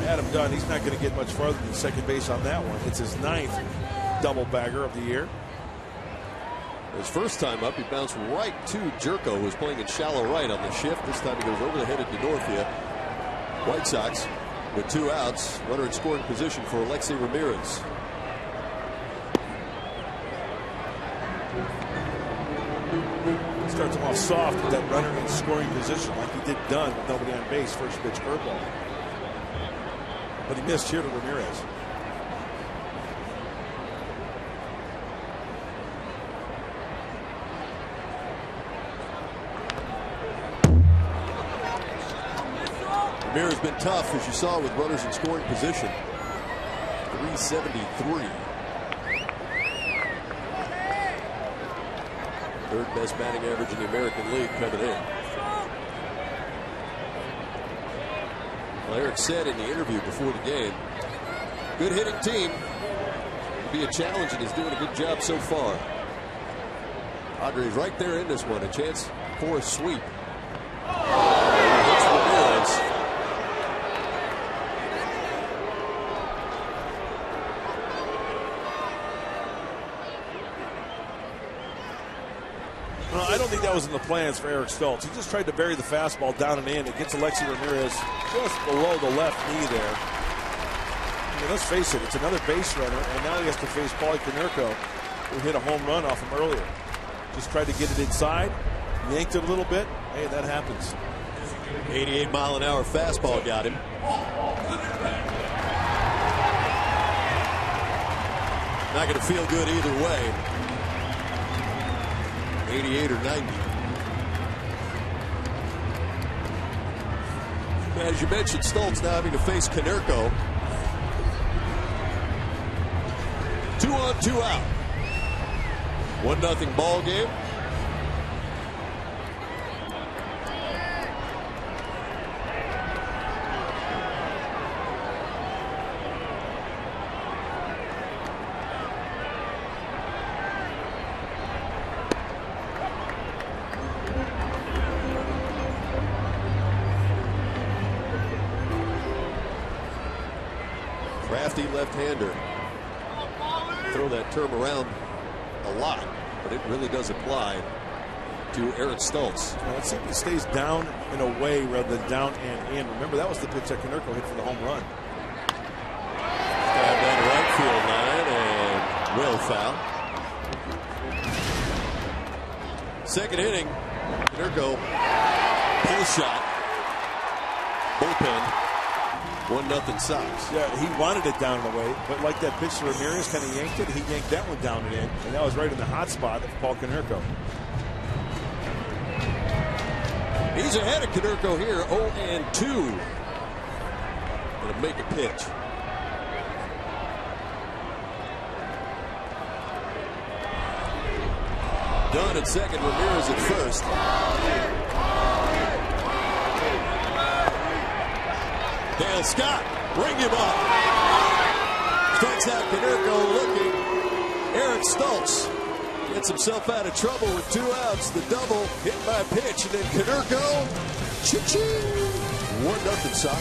Speaker 5: Adam Dunn, he's not going to get much farther than second base on that one. It's his 9th double bagger of the year.
Speaker 3: His first time up, he bounced right to Jerko, who was playing in shallow right on the shift. This time he goes over the head of Denorfia. White Sox with 2 outs, runner in scoring position for Alexei Ramirez.
Speaker 5: Starts him off soft with that runner in scoring position like he did Dunn with nobody on base. First pitch curveball. But he missed here to Ramirez.
Speaker 3: Ramirez has been tough, as you saw, with runners in scoring position. 373. Third best batting average in the American League coming in. Well, Eric said in the interview before the game, good hitting team. It'll be a challenge, and he's doing a good job so far. Padres right there in this one, a chance for a sweep. Hits Ramirez.
Speaker 5: Well, I don't think that was in the plans for Eric Stoltz. He just tried to bury the fastball down and in. It gets Alexei Ramirez just below the left knee there. I mean, let's face it, it's another base runner, and now he has to face Paulie Konerko, who hit a home run off him earlier. Just tried to get it inside, yanked it a little bit. Hey, that happens.
Speaker 3: 88-mile-an-hour fastball got him. Not going to feel good either way. 88 or 90. As you mentioned, Stoltz now having to face Konerko. 2 on, 2 out. 1-0 ball game. Crafty left-hander. Throw that term around a lot, but it really does apply to Eric Stoltz.
Speaker 5: Well, let's see if he stays down and away rather than down and in. Remember, that was the pitch that Konerko hit for the home run.
Speaker 3: Stab down the right field line and will foul. Second inning, Konerko pull shot, bullpen. 1-0 Sox.
Speaker 5: Yeah, he wanted it down and away, but like that pitch to Ramirez kind of yanked it, he yanked that one down and in, and that was right in the hot spot of Paul Konerko.
Speaker 3: He's ahead of Konerko here, 0-2. Gonna make a pitch. Dunn at second, Ramirez at first. Dale Scott, bring him up. Strikes out Konerko looking. Eric Stoltz gets himself out of trouble with 2 outs. The double hit by a pitch, and then Konerko, cha-ching, 1-0 Sox.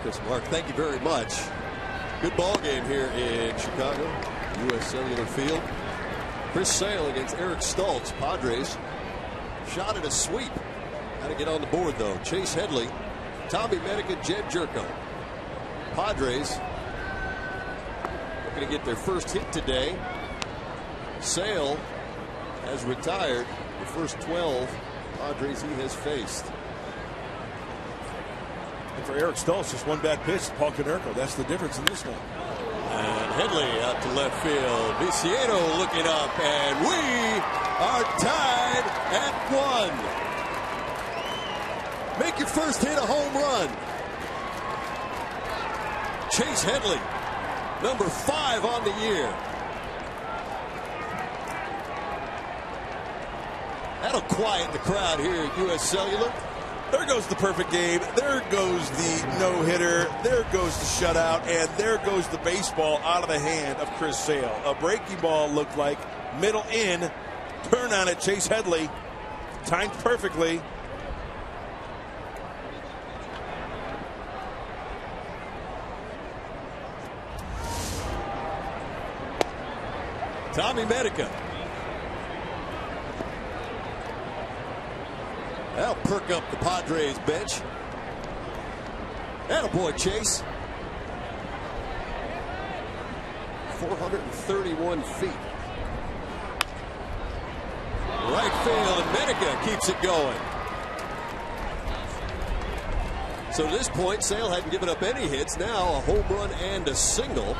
Speaker 3: Chris. Mark, thank you very much. Good ball game here in Chicago, U.S. Cellular Field. Chris Sale against Eric Stultz. Padres shot at a sweep. Got to get on the board, though. Chase Headley, Tommy Medica, Jed Jerko. Padres looking to get their first hit today. Sale has retired the first 12 Padres he has faced.
Speaker 5: And for Eric Stultz, just one bad pitch to Paul Konerko. That's the difference in this one.
Speaker 3: And Headley out to left field. Viciano looking up, and we are tied at 1. Make your first hit a home run. Chase Headley, number 5 on the year. That'll quiet the crowd here at U.S. Cellular.
Speaker 5: There goes the perfect game. There goes the no-hitter. There goes the shutout. And there goes the baseball out of the hand of Chris Sale. A breaking ball looked like middle in. Turn on it, Chase Headley. Timed perfectly.
Speaker 3: Tommy Medica. That'll perk up the Padres bench. Attaboy, Chase. 431 feet. Right field, and Medica keeps it going. So at this point, Sale hadn't given up any hits. Now a home run and a single.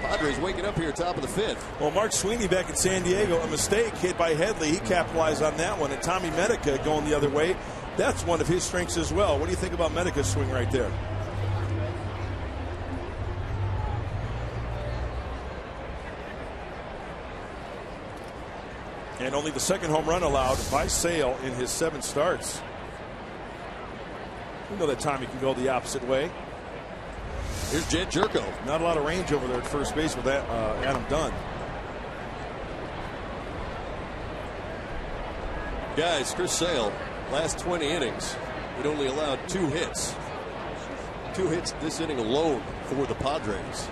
Speaker 3: Padres waking up here top of the 5th.
Speaker 5: Well, Mark Sweeney back in San Diego, a mistake hit by Headley. He capitalized on that one. And Tommy Medica going the other way. That's one of his strengths as well. What do you think about Medica's swing right there? And only the second home run allowed by Sale in his 7 starts. You know that Tommy can go the opposite way.
Speaker 3: Here's Jed Jerko.
Speaker 5: Not a lot of range over there at first base with that, Adam Dunn.
Speaker 3: Guys, Chris Sale, last 20 innings, it only allowed 2 hits. 2 hits this inning alone for the Padres.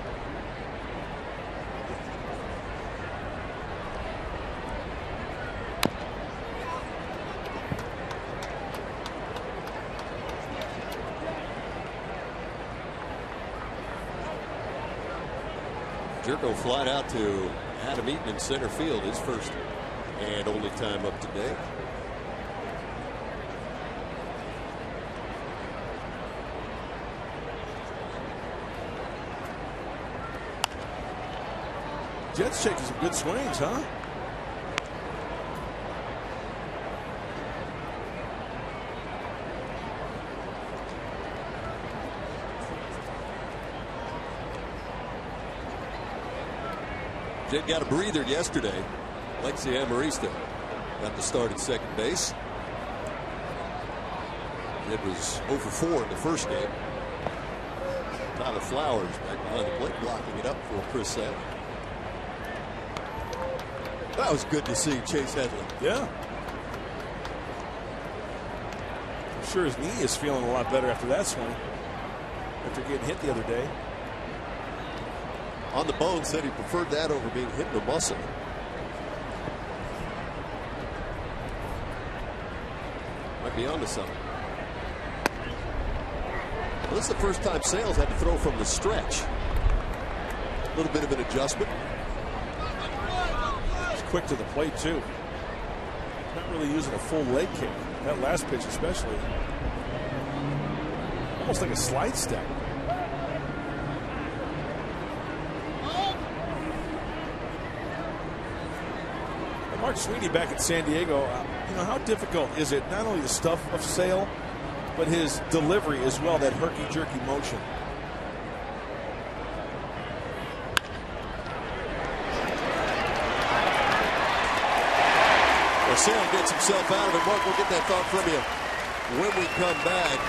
Speaker 3: Jerko flied out to Adam Eaton in center field, his first and only time up today.
Speaker 5: Jets taking some good swings, huh?
Speaker 3: Jed got a breather yesterday. Alexi Amarista got the start at second base. Jed was 0 for 4 in the first game. Tyler Flowers back behind the plate blocking it up for Chris Sale. That was good to see Chase Headley.
Speaker 5: Yeah. I'm sure his knee is feeling a lot better after that swing. After getting hit the other day.
Speaker 3: On the bone said he preferred that over being hit in the muscle. Might be onto something. Well, this is the first time Sales had to throw from the stretch. A little bit of an adjustment.
Speaker 5: He's quick to the plate too. Not really using a full leg kick. That last pitch especially. Almost like a slide step. Mark Sweeney back at San Diego, you know, how difficult is it, not only the stuff of Sale, but his delivery as well, that herky-jerky motion.
Speaker 3: Well, Sale gets himself out of it. Mark, we'll get that thought from you when we come back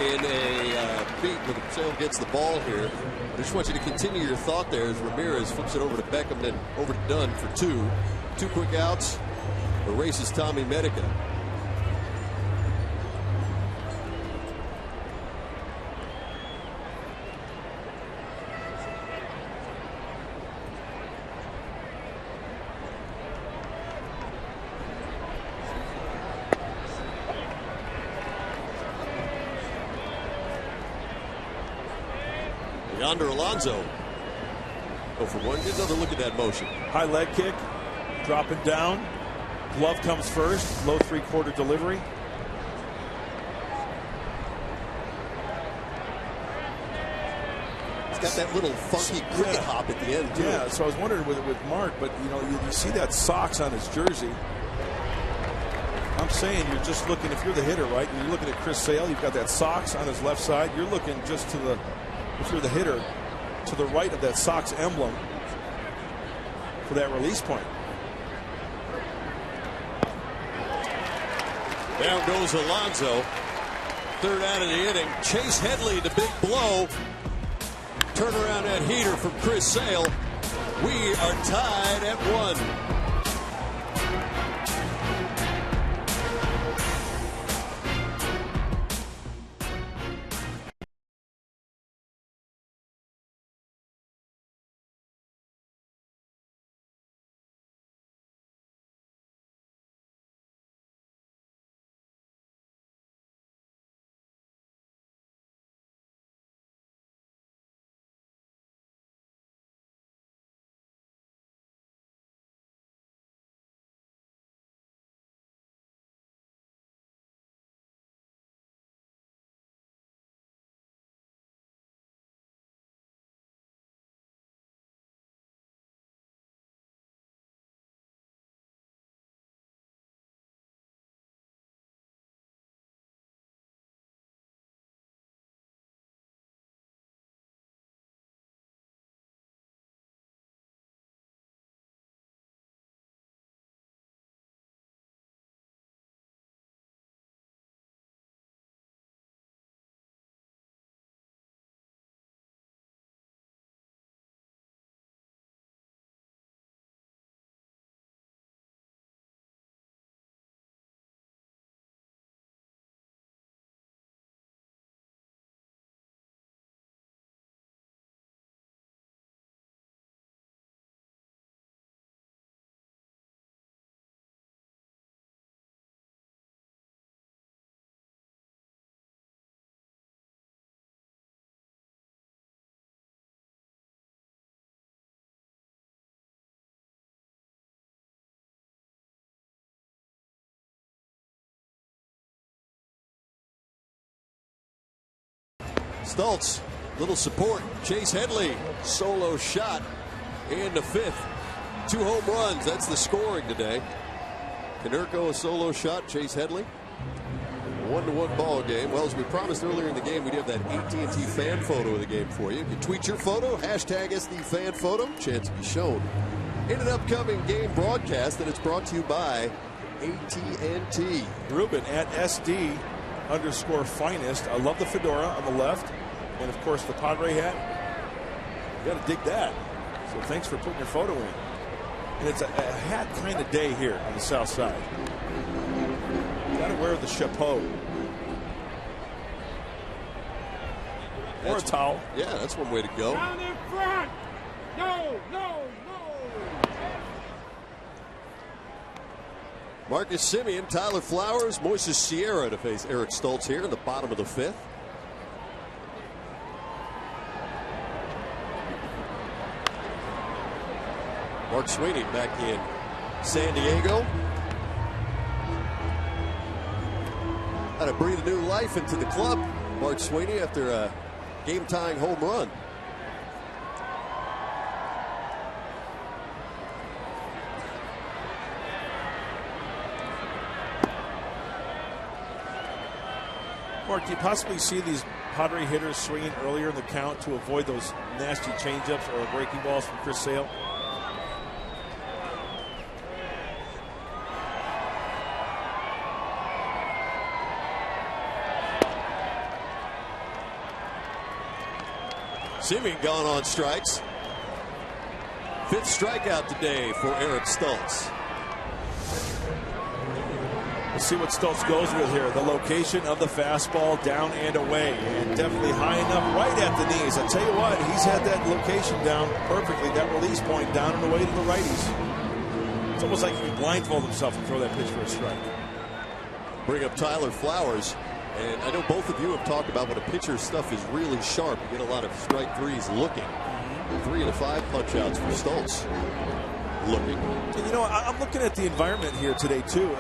Speaker 3: in a beat when Sale gets the ball here. I just want you to continue your thought there as Ramirez flips it over to Beckham, then over to Dunn for 2. 2 quick outs. Erases Tommy Medica. Yonder Alonso. 0 for 1. Get another look at that motion.
Speaker 5: High leg kick, dropping down. Glove comes first. Low 3/4 delivery.
Speaker 3: He's got that little funky cricket hop at the end, too.
Speaker 5: Yeah, so I was wondering with Mark, but you see that socks on his jersey. I'm saying you're just looking, if you're the hitter, right, and you're looking at Chris Sale, you've got that socks on his left side. You're looking just to the, if you're the hitter, to the right of that Sox emblem for that release point.
Speaker 3: Down goes Alonso. Third out of the inning. Chase Headley, the big blow. Turnaround that heater from Chris Sale. We are tied at 1. Stultz, little support. Chase Headley, solo shot in the 5th. 2 home runs. That's the scoring today. Konerko, a solo shot. Chase Headley. 1-1 ball game. Well, as we promised earlier in the game, we'd have that AT&T fan photo of the game for you. You can tweet your photo, hashtag SD fan photo. Chance to be shown in an upcoming game broadcast, and it's brought to you by AT&T.
Speaker 5: Ruben at SD_finest. I love the fedora on the left, and of course the Padre hat. You got to dig that. So thanks for putting your photo in. And it's a hat kind of day here on the south side. Got to wear the chapeau or a towel.
Speaker 3: Yeah, that's one way to go.
Speaker 2: Down in front. No.
Speaker 3: Marcus Semien, Tyler Flowers, Moises Sierra to face Eric Stultz here in the bottom of the 5th. Mark Sweeney back in San Diego. Had to breathe a new life into the club, Mark Sweeney, after a game-tying home run.
Speaker 5: Mark, do you possibly see these Padre hitters swinging earlier in the count to avoid those nasty changeups or breaking balls from Chris Sale?
Speaker 3: Semien gone on strikes. 5th strikeout today for Eric Stultz.
Speaker 5: Let's see what Stultz goes with here. The location of the fastball, down and away, and definitely high enough right at the knees. I tell you what, he's had that location down perfectly, that release point down and away to the righties. It's almost like he can blindfold himself and throw that pitch for a strike.
Speaker 3: Bring up Tyler Flowers. And I know both of you have talked about when a pitcher's stuff is really sharp, you get a lot of strike threes looking. 3 of the 5 punch outs for Stoltz. Looking.
Speaker 5: And you know, I'm looking at the environment here today too.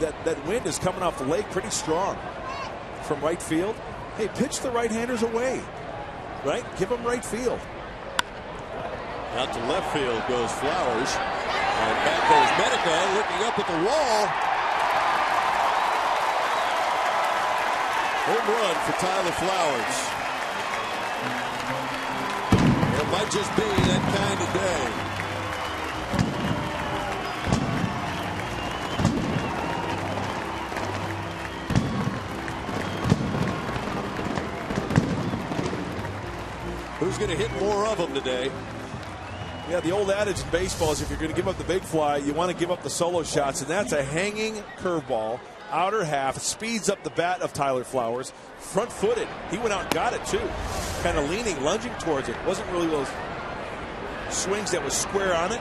Speaker 5: That wind is coming off the lake pretty strong from right field. Hey, pitch the right-handers away, right? Give them right field.
Speaker 3: Out to left field goes Flowers, and back goes Medica, looking up at the wall. Home run for Tyler Flowers. It might just be that kind of day. Who's going to hit more of them today?
Speaker 5: Yeah, the old adage in baseball is if you're going to give up the big fly, you want to give up the solo shots, and that's a hanging curveball. Outer half, speeds up the bat of Tyler Flowers. Front-footed. He went out and got it, too. Kind of leaning, lunging towards it. Wasn't really those swings that was square on it.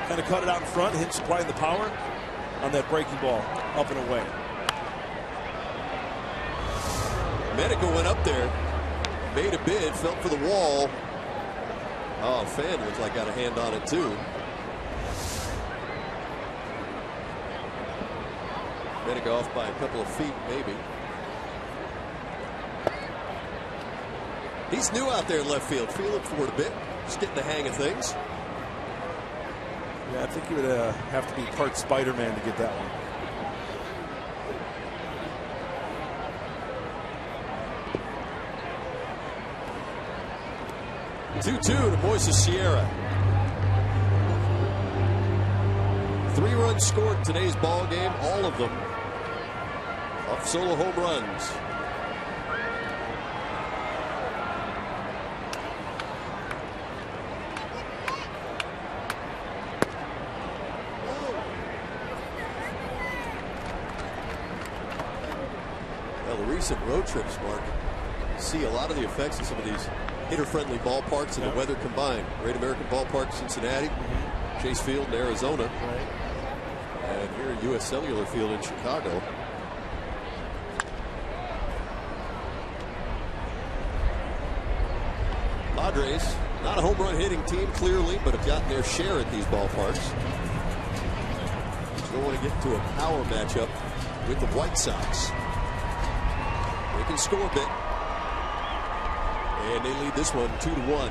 Speaker 5: Kind of cut it out in front, him supplying the power on that breaking ball, up and away.
Speaker 3: Medica went up there, made a bid, felt for the wall. Oh, fan looks like got a hand on it, too. Medica off by a couple of feet, maybe. He's new out there in left field. Feeling for it a bit. Just getting the hang of things.
Speaker 5: Yeah, I think you would have to be part Spider-Man to get that one.
Speaker 3: Two-two to Moises Sierra. 3 runs scored in today's ball game, all of them off solo home runs. Well, the recent road trips, Mark, see a lot of the effects of some of these hitter-friendly ballparks and the weather combined. Great American Ballpark, Cincinnati, Chase Field in Arizona, and here at U.S. Cellular Field in Chicago. Padres, not a home run hitting team clearly, but have gotten their share at these ballparks. Still want to get into a power matchup with the White Sox. They can score a bit. And they lead this one 2-1.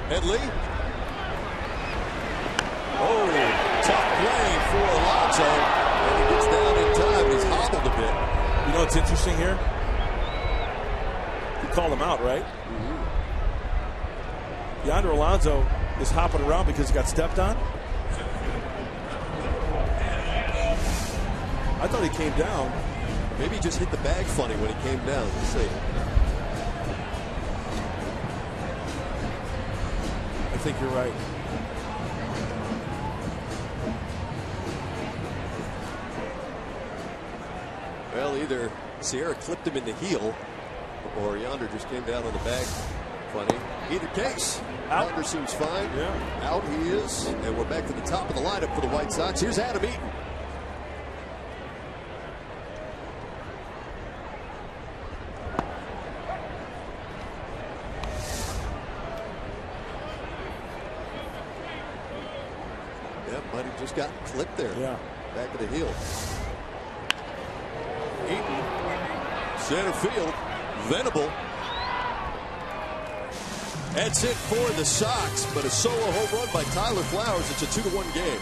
Speaker 3: Headley. Oh, tough play for Alonso. And he gets down in time. He's hobbled a bit.
Speaker 5: You know what's interesting here? He called him out, right? Yonder Alonso is hopping around because he got stepped on. I thought he came down.
Speaker 3: Maybe he just hit the bag funny when he came down. Let's see.
Speaker 5: I think you're right.
Speaker 3: Well, either Sierra clipped him in the heel or Yonder just came down on the bag funny. Either case, Yonder seems fine.
Speaker 5: Yeah.
Speaker 3: Out he is. And we're back to the top of the lineup for the White Sox. Here's Adam Eaton. Might have just gotten clipped there.
Speaker 5: Yeah.
Speaker 3: Back of the heel. Eaton, center field, Venable. That's it for the Sox, but a solo home run by Tyler Flowers. It's a 2-1 game.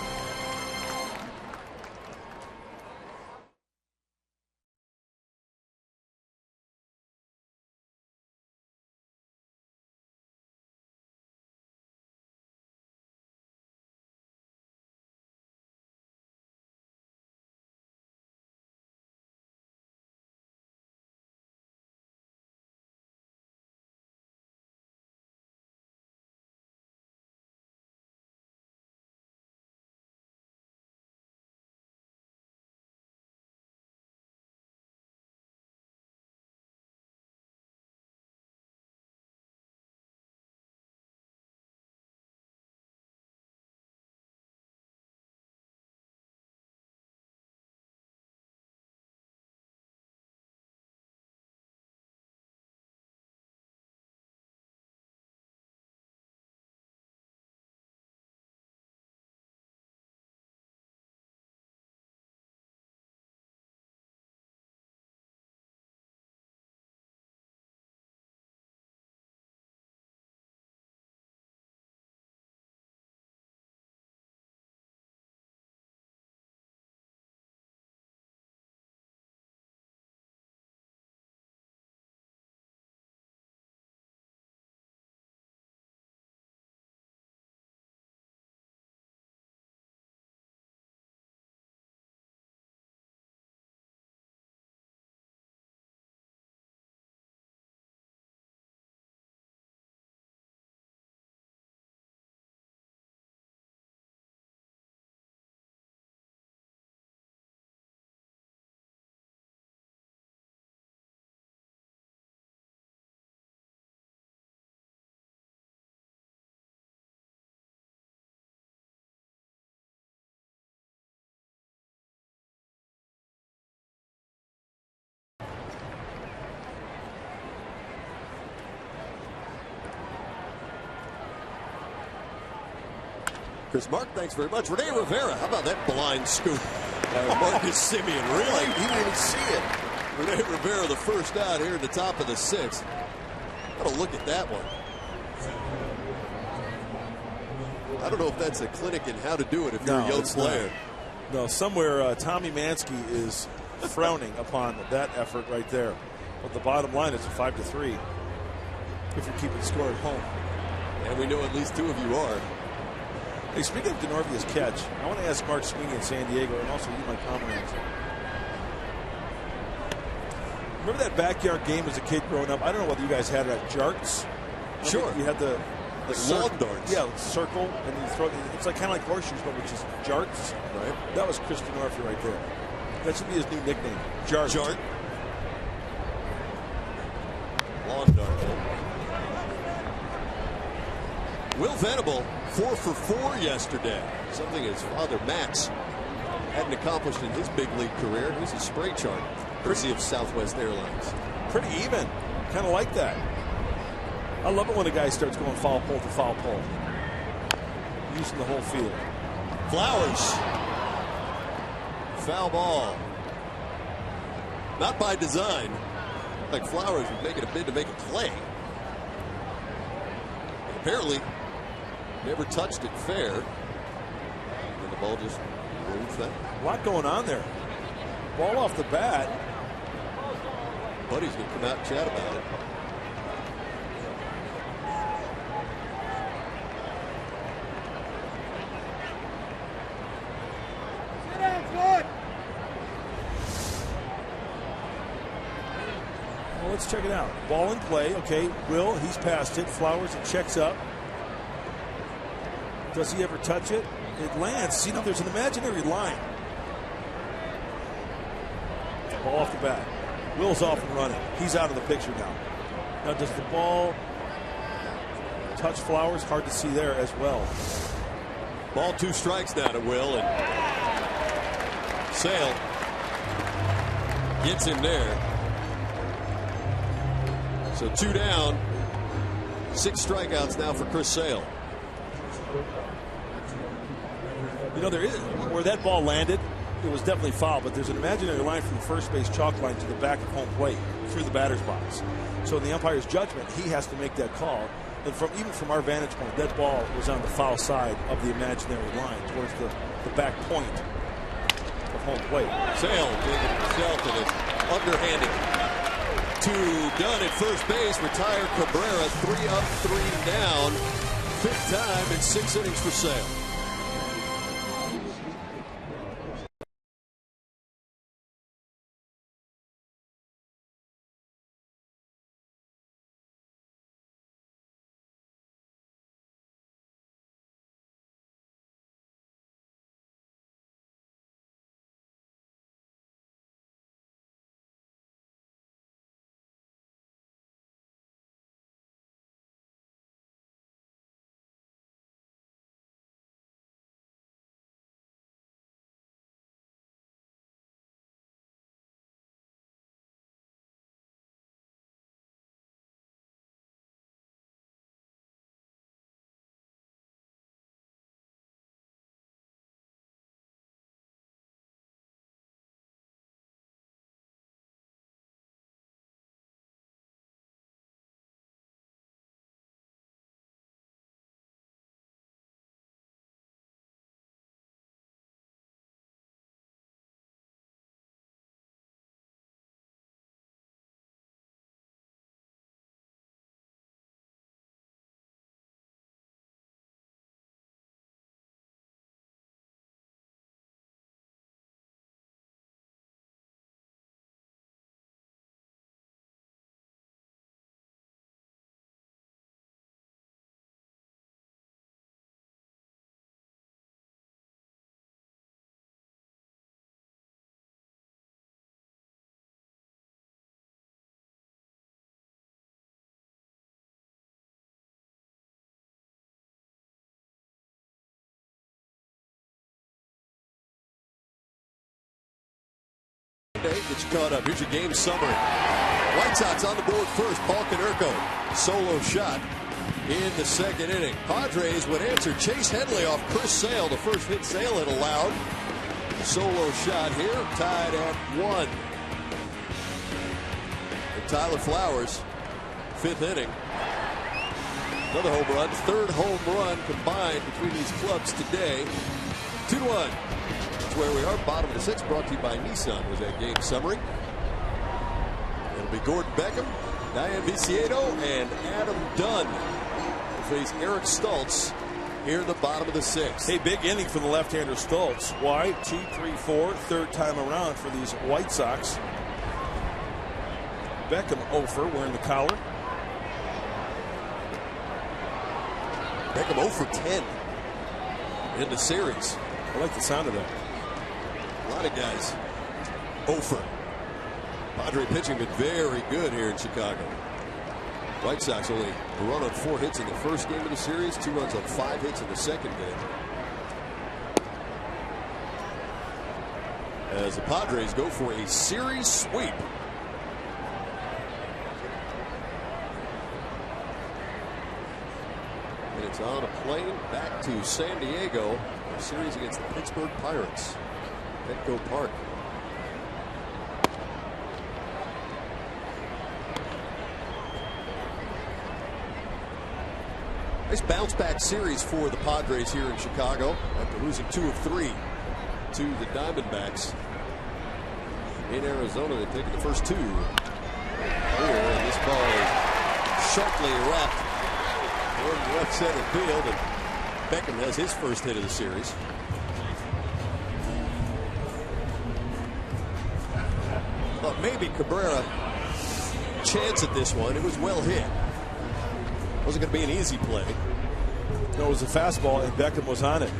Speaker 3: Chris Mark, thanks very much. Rene Rivera, how about that blind scoop by Marcus Simeon? Really? He didn't even see it. Rene Rivera, the first out here at the top of the 6th. Got to look at that one. I don't know if that's a clinic in how to do it if you're a young player.
Speaker 5: No, somewhere Tommy Mansky is frowning upon that effort right there. But the bottom line is a 5-3 if you're keeping score at home.
Speaker 3: And we know at least 2 of you are.
Speaker 5: Hey, speaking of DeNorvia's catch, I want to ask Mark Sweeney in San Diego and also you, Mike Pomerantz. Remember that backyard game as a kid growing up? I don't know whether you guys had it at Jarts.
Speaker 3: Sure.
Speaker 5: You had the
Speaker 3: lawn darts.
Speaker 5: Yeah, circle, and you throw it. It's like kind of like horseshoes, but which is Jarts.
Speaker 3: Right.
Speaker 5: That was Chris DeNorvia right there. That should be his new nickname, Jart.
Speaker 3: Jart. Lawn dart. Will Venable, 4 for 4 yesterday. Something his father Max hadn't accomplished in his big league career. Here's a spray chart, courtesy of Southwest Airlines.
Speaker 5: Pretty even. Kind of like that. I love it when a guy starts going foul pole to foul pole. Using the whole field.
Speaker 3: Flowers. Foul ball. Not by design. Like Flowers was making a bid to make a play. And apparently never touched it fair. And the ball just moved that.
Speaker 5: A lot going on there. Ball off the bat.
Speaker 3: Buddy's going to come out and chat about it.
Speaker 5: Well, let's check it out. Ball in play. Okay, Will, he's passed it. Flowers, it checks up. Does he ever touch it? It lands. See, now there's an imaginary line. Ball off the bat. Will's off and running. He's out of the picture now. Now, does the ball touch Flowers? Hard to see there as well.
Speaker 3: Ball 2 strikes now to Will, and Sale gets him there. So 2 down, 6 strikeouts now for Chris Sale.
Speaker 5: You know, there is where that ball landed. It was definitely foul, but there's an imaginary line from the first base chalk line to the back of home plate through the batter's box. So in the umpire's judgment, he has to make that call. And even from our vantage point, that ball was on the foul side of the imaginary line towards the back point of home plate.
Speaker 3: Sale digging himself and it's underhanded. 2 done at first base. Retire Cabrera. 3 up, 3 down. 5th time in 6 innings for Sale. Get you caught up. Here's your game summary. White Sox on the board first. Paul Konerko, solo shot. in the second inning. Padres would answer Chase Headley off Chris Sale. The first hit Sale had allowed. Solo shot here, tied at 1. And Tyler Flowers, 5th inning. Another home run, 3rd home run combined between these clubs today. 2-1. That's where we are. Bottom of the 6th, brought to you by Nissan was that game summary. It'll be Gordon Beckham, Diane Viciedo, and Adam Dunn will face Eric Stultz here in the bottom of the 6th.
Speaker 5: Hey, big inning for the left-hander Stultz. Why? 2, 3, 4, 3rd time around for these White Sox. Beckham 0 wearing the collar.
Speaker 3: Beckham 0 for 10 in the series.
Speaker 5: I like the sound of that.
Speaker 3: A lot of guys 0 for. Padre pitching been very good here in Chicago. White Sox only a run on 4 hits in the first game of the series, 2 runs on 5 hits in the second game. As the Padres go for a series sweep. And it's on a plane back to San Diego. A series against the Pittsburgh Pirates. Petco Park. Nice bounce back series for the Padres here in Chicago after losing 2 of 3 to the Diamondbacks. In Arizona, they've taken the first 2 here, and this ball is sharply wrapped in left center field, and Beckham has his first hit of the series. Thought maybe Cabrera chance at this one. It was well hit. Wasn't going to be an easy play.
Speaker 5: No, it was a fastball, and Beckham was on it.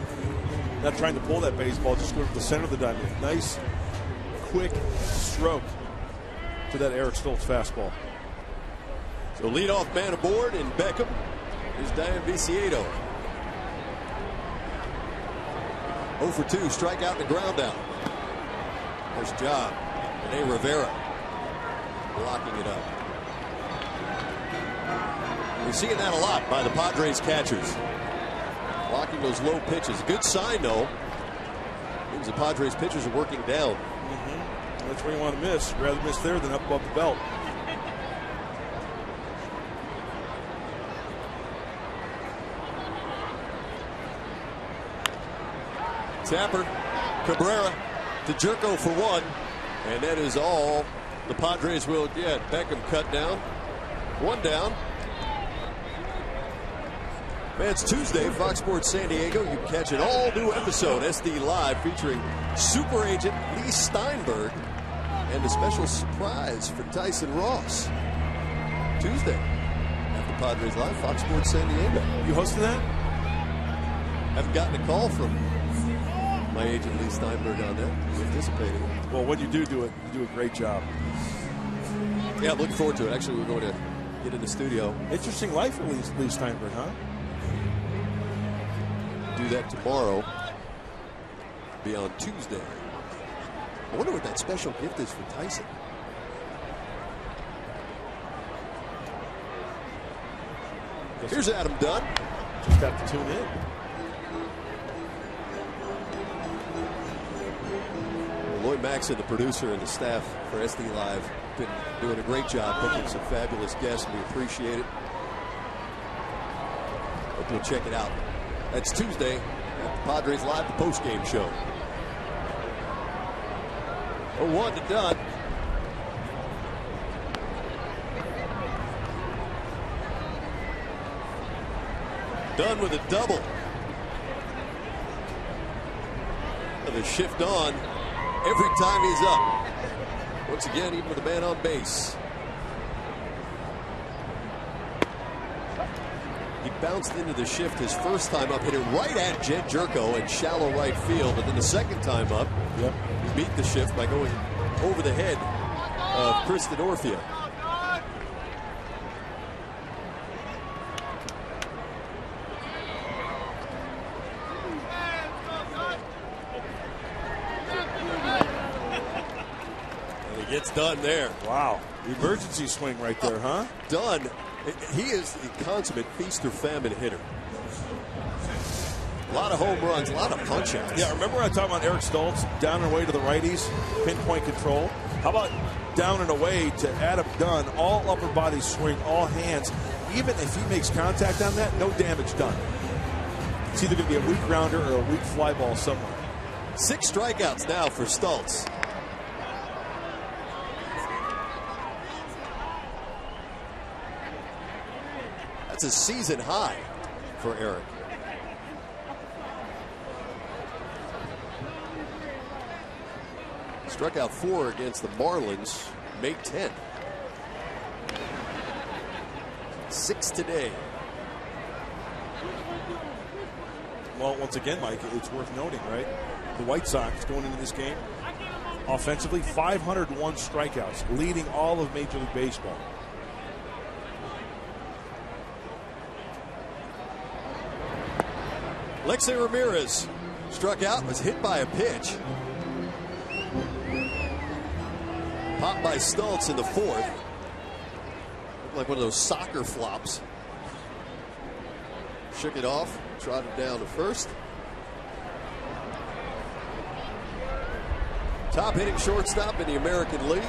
Speaker 5: Not trying to pull that baseball, just go to the center of the diamond. Nice, quick stroke to that Eric Stultz fastball.
Speaker 3: So leadoff man aboard in Beckham is Diane Viciedo. 0 for 2, strikeout and a ground out. Nice job. Rene Rivera blocking it up. We're seeing that a lot by the Padres catchers. Blocking those low pitches. Good sign, though. Means the Padres pitchers are working down.
Speaker 5: That's where you want to miss. Rather miss there than up above the belt.
Speaker 3: Tapper, Cabrera to Jerko for 1. And that is all the Padres will get. Beckham cut down. 1 down. Man, it's Tuesday, Fox Sports San Diego. You can catch an all-new episode, SD Live, featuring super agent Lee Steinberg and a special surprise for Tyson Ross. Tuesday, after Padres Live, Fox Sports San Diego.
Speaker 5: You hosting that?
Speaker 3: Haven't gotten a call from my agent Lee Steinberg on that. He's anticipating it.
Speaker 5: Well, when you do it, you do a great job.
Speaker 3: Yeah, I'm looking forward to it. Actually, we're going to get in the studio.
Speaker 5: Interesting life for Lee Steinberg, huh?
Speaker 3: Do that tomorrow. Be on Tuesday. I wonder what that special gift is for Tyson. Here's Adam Dunn.
Speaker 5: Just have to tune in.
Speaker 3: Well, Lloyd Maxon, the producer and the staff for SD Live, been doing a great job picking some fabulous guests, and we appreciate it. Hope you'll check it out. That's Tuesday at the Padres Live, the post-game show. 0-1 to Dunn. Dunn with a double. The shift on every time he's up. Once again, even with a man on base. He bounced into the shift his first time up, hit it right at Jed Jerko in shallow right field, but then the second time up, he beat the shift by going over the head of Kristen Orfia. And he gets done there.
Speaker 5: Wow. Emergency swing right there, huh?
Speaker 3: Dunn He is a consummate feast or famine hitter. A lot of home runs, a lot of punch-outs.
Speaker 5: Yeah, remember I talked about Eric Stoltz, down and away to the righties, pinpoint control. How about down and away to Adam Dunn, all upper body swing, all hands. Even if he makes contact on that, no damage done. It's either going to be a weak rounder or a weak fly ball somewhere.
Speaker 3: 6 strikeouts now for Stoltz. That's a season high for Eric. Struck out 4 against the Marlins May 10th. 6 today.
Speaker 5: Well, once again, Mike, it's worth noting, right? The White Sox going into this game, offensively, 501 strikeouts, leading all of Major League Baseball.
Speaker 3: Alexei Ramirez struck out, was hit by a pitch. Popped by Stoltz in the 4th. Looked like one of those soccer flops. Shook it off, trotted down to first. Top hitting shortstop in the American League.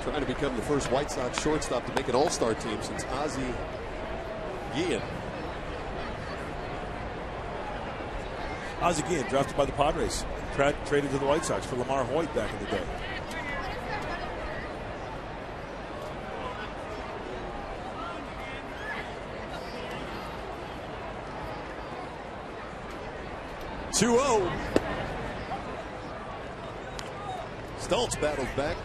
Speaker 3: Trying to become the first White Sox shortstop to make an all-star team since Ozzie Guillen.
Speaker 5: Ozzie Guillen drafted by the Padres, traded to the White Sox for Lamar Hoyt back in the day.
Speaker 3: (2-0). Stoltz battles back.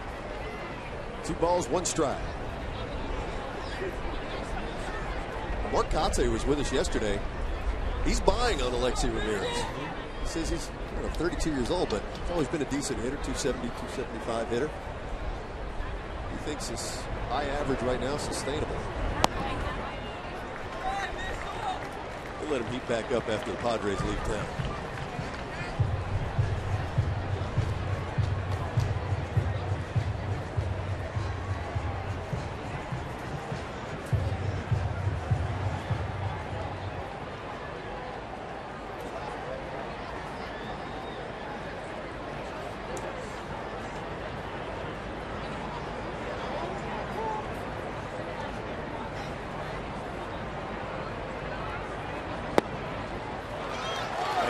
Speaker 3: 2 balls, 1 strike. Mark Kotsay was with us yesterday. He's buying on Alexei Ramirez. He says he's 32 years old, but he's always been a decent hitter, 270, 275 hitter. He thinks his high average right now is sustainable. We'll let him heat back up after the Padres leave town.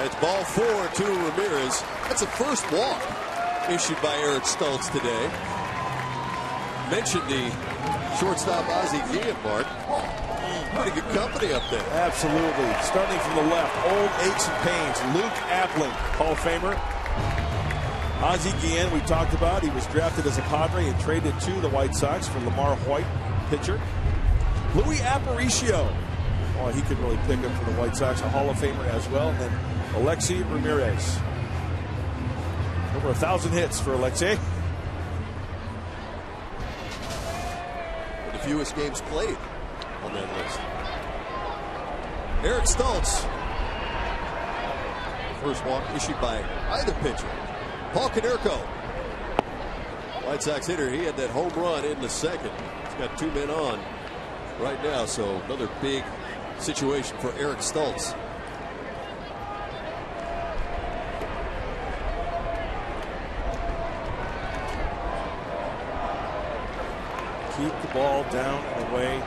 Speaker 3: It's ball 4 to Ramirez. That's the first walk issued by Eric Stoltz today. Mentioned the shortstop Ozzie Guillen, Mark. Pretty good company up there.
Speaker 5: Absolutely. Starting from the left, old aches and pains. Luke Appling, Hall of Famer. Ozzie Guillen, we talked about. He was drafted as a Padre and traded to the White Sox for Lamar Hoyt, pitcher. Louis Aparicio. Oh, he could really pick up for the White Sox, a Hall of Famer as well. And then Alexei Ramirez. Over 1,000 hits for Alexei.
Speaker 3: The fewest games played on that list. Eric Stoltz. First walk issued by either pitcher. Paul Konerko. White Sox hitter. He had that home run in the 2nd. He's got 2 men on right now, so another big situation for Eric Stoltz.
Speaker 5: Keep the ball down and away.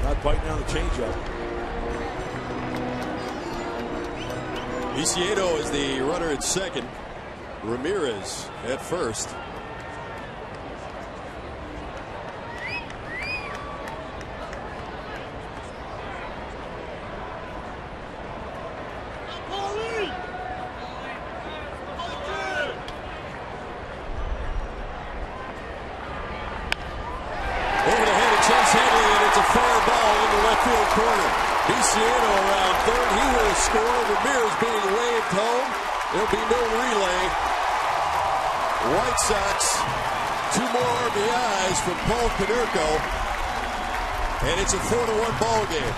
Speaker 5: Not biting on the changeup.
Speaker 3: Viciedo is the runner at 2nd. Ramirez at 1st. Corner. Viciedo around 3rd. He will score. Ramirez being waved home. There'll be no relay. White Sox, 2 more RBIs from Paul Konerko. And it's a 4-1 ball game.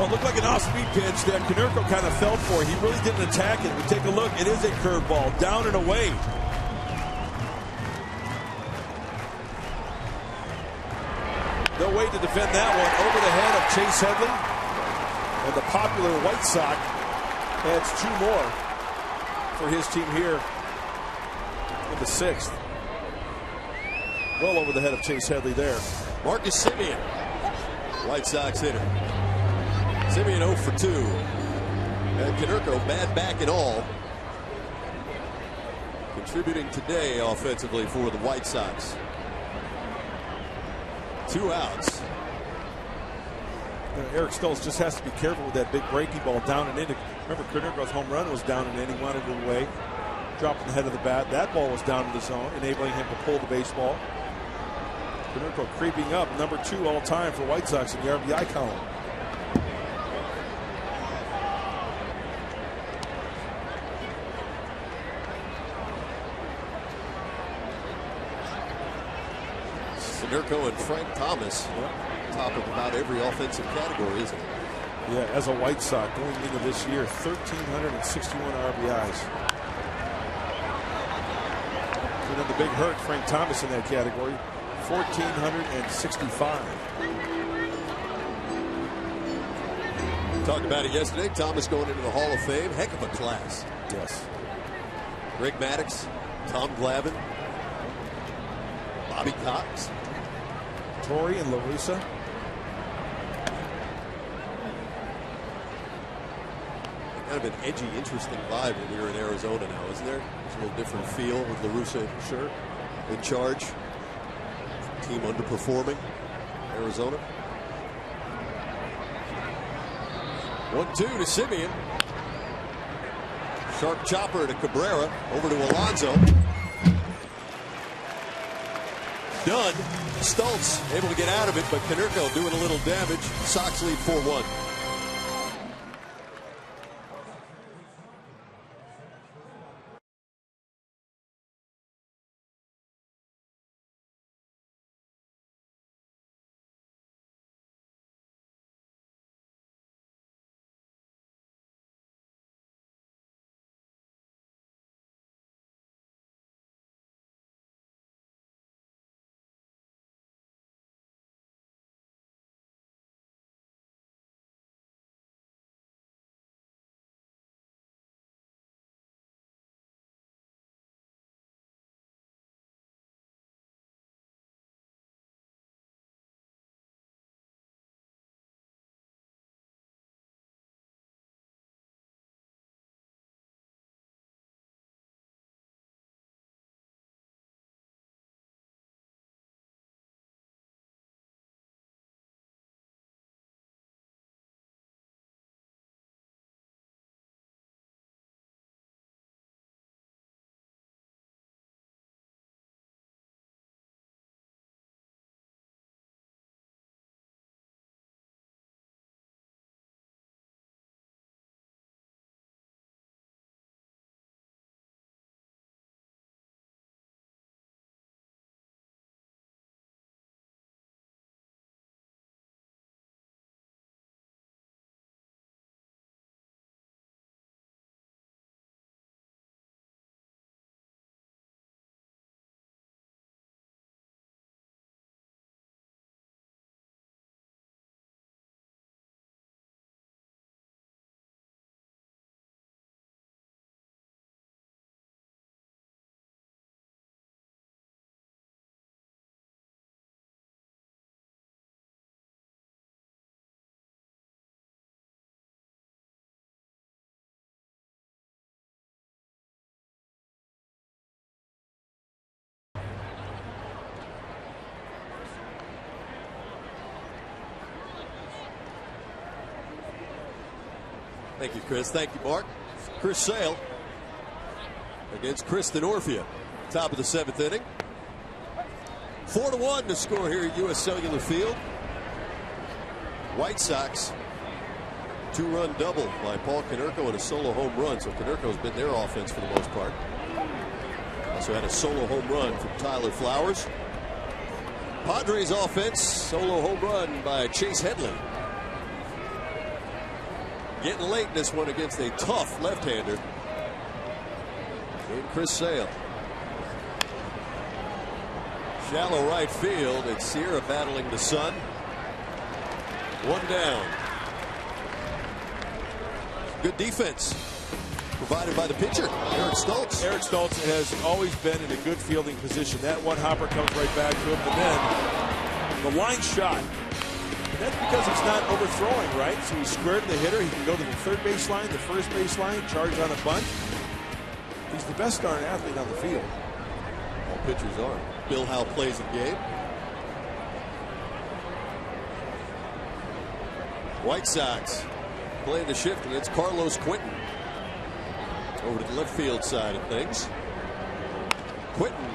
Speaker 5: Well, it looked like an off-speed pitch that Konerko kind of fell for. He really didn't attack it. We take a look. It is a curveball, down and away. No way to defend that one. Over the head of Chase Headley. And the popular White Sox adds 2 more for his team here in the 6th. Well over the head of Chase Headley there.
Speaker 3: Marcus Semien, White Sox hitter. Semien 0 for 2. And Konerko, bad back and all, contributing today offensively for the White Sox. 2 outs.
Speaker 5: Eric Stoltz just has to be careful with that big breaking ball down and in. Remember, Konerko's home run was down and in. He wanted it away, dropping the head of the bat. That ball was down in the zone, enabling him to pull the baseball. Konerko creeping up, number 2 all time for White Sox in the RBI column.
Speaker 3: Konerko and Frank Thomas, top of about every offensive category, isn't it?
Speaker 5: Yeah, as a White Sox going into this year, 1,361 RBIs. And then the big hurt, Frank Thomas in that category, 1,465.
Speaker 3: Talked about it yesterday. Thomas going into the Hall of Fame. Heck of a class.
Speaker 5: Yes.
Speaker 3: Greg Maddux, Tom Glavine, Bobby Cox,
Speaker 5: Torrey and La Russa.
Speaker 3: Kind of an edgy, interesting vibe when we were in Arizona now, isn't there? It's a little different feel with La Russa in charge. Team underperforming. Arizona. 1-2 to Semien. Sharp chopper to Cabrera. Over to Alonso. Done. Stoltz able to get out of it, but Konerko doing a little damage. Sox lead 4-1. Thank you, Chris. Thank you, Mark. Chris Sale against Kristen Orfia. Top of the 7th inning. 4-1 to score here at U.S. Cellular Field. White Sox, 2-run double by Paul Konerko and a solo home run. So Konerko's been their offense for the most part. Also had a solo home run from Tyler Flowers. Padres offense, solo home run by Chase Headley. Getting late in this one against a tough left-hander in Chris Sale. Shallow right field. It's Sierra battling the sun. One down. Good defense provided by the pitcher, Eric Stoltz.
Speaker 5: Eric Stoltz has always been in a good fielding position. That one hopper comes right back to him, and then the line shot. And that's because he's not overthrowing, right? So he's squared to the hitter. He can go to the third baseline, the first baseline, charge on a bunt. He's the best darn athlete on the field.
Speaker 3: All pitchers are. Bill Howe plays the game. White Sox playing the shift against Carlos Quentin. Over to the left field side of things. Quentin,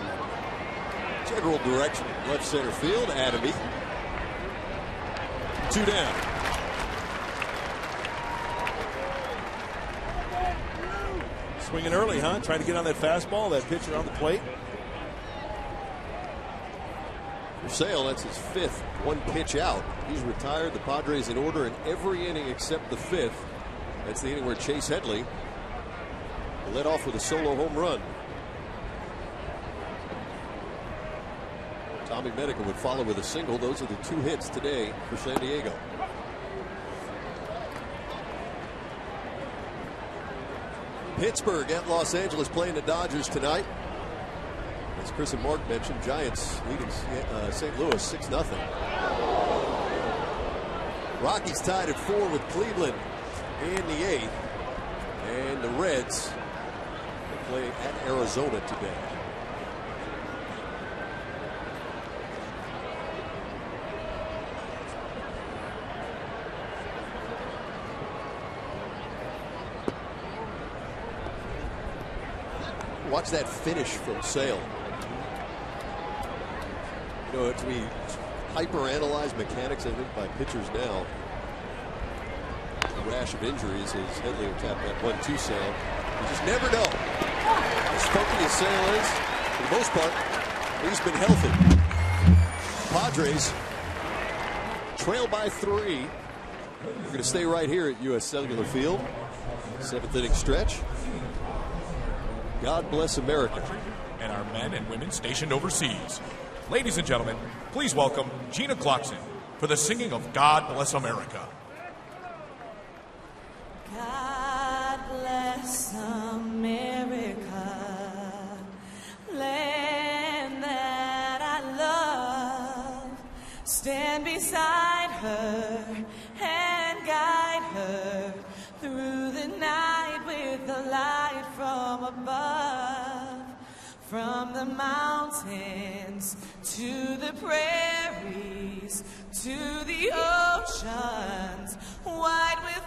Speaker 3: general direction, left center field. Adamy. 2 down.
Speaker 5: Swinging early, huh? Trying to get on that fastball, that pitcher on the plate.
Speaker 3: For Sale, that's his 5th. 1 pitch out. He's retired. The Padres in order in every inning except the 5th. That's the inning where Chase Headley led off with a solo home run. Tommy Medica would follow with a single. Those are the 2 hits today for San Diego. Pittsburgh at Los Angeles playing the Dodgers tonight. As Chris and Mark mentioned, Giants leading St. Louis 6-0. Rockies tied at 4 with Cleveland in the 8th. And the Reds play at Arizona today. Watch that finish from Sale. You know, to be hyper-analyzed mechanics, I think, by pitchers now. A rash of injuries as Headley will tap that 1-2 Sale. You just never know. As funky as Sale is, for the most part, he's been healthy. Padres trail by 3. We're going to stay right here at U.S. Cellular Field. 7th inning stretch. God bless America.
Speaker 2: And our men and women stationed overseas. Ladies and gentlemen, please welcome Gina Clarkson for the singing of God Bless America.
Speaker 6: God bless America, land that I love. Stand beside her and guide her through the night with the light from above. From the mountains to the prairies to the oceans wide with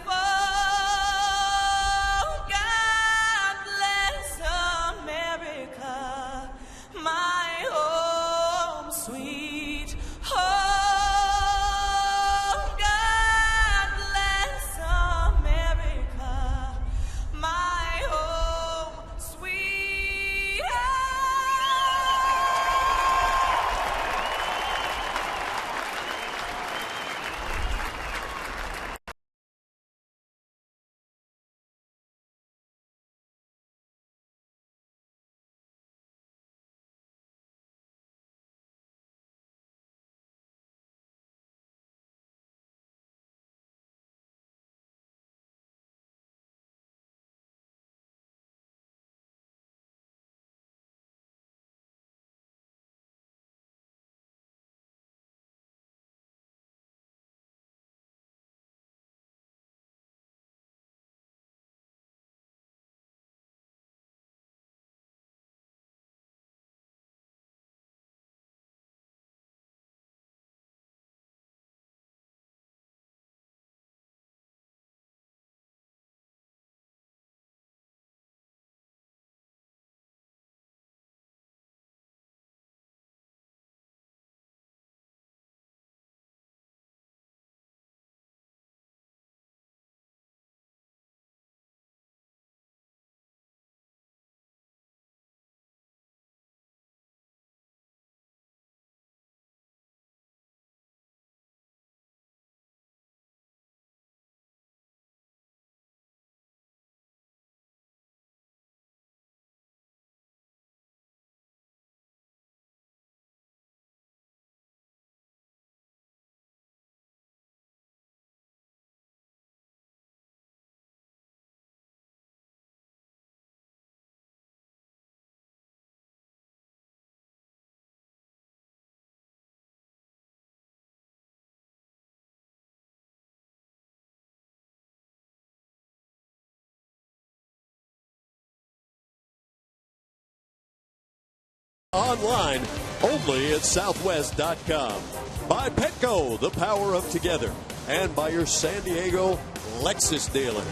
Speaker 3: Online, only at Southwest.com. By Petco, the power of together. And by your San Diego Lexus dealer.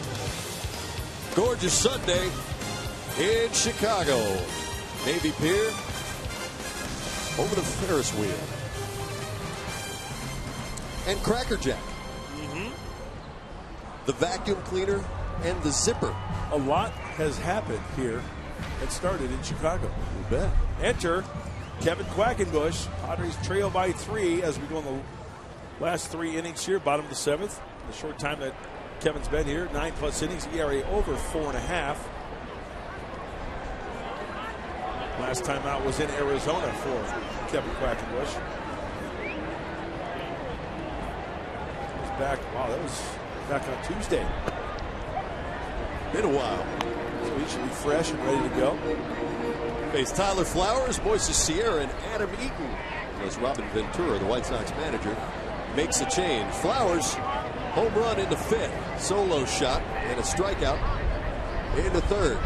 Speaker 3: Gorgeous Sunday in Chicago. Navy Pier over the Ferris wheel. And Cracker Jack. The vacuum cleaner and the zipper.
Speaker 5: A lot has happened here. It started in Chicago.
Speaker 3: You bet.
Speaker 5: Enter Kevin Quackenbush. Padres trail by 3 as we go in the last 3 innings here, bottom of the 7th. The short time that Kevin's been here, 9+ innings, ERA over 4.5. Last time out was in Arizona for Kevin Quackenbush. He's back. Wow, that was back on Tuesday.
Speaker 3: Been a while.
Speaker 5: So he should be fresh and ready to go.
Speaker 3: Face Tyler Flowers, Moises Sierra, and Adam Eaton. As Robin Ventura, the White Sox manager, makes a change. Flowers, home run in the 5th. Solo shot and a strikeout in the 3rd.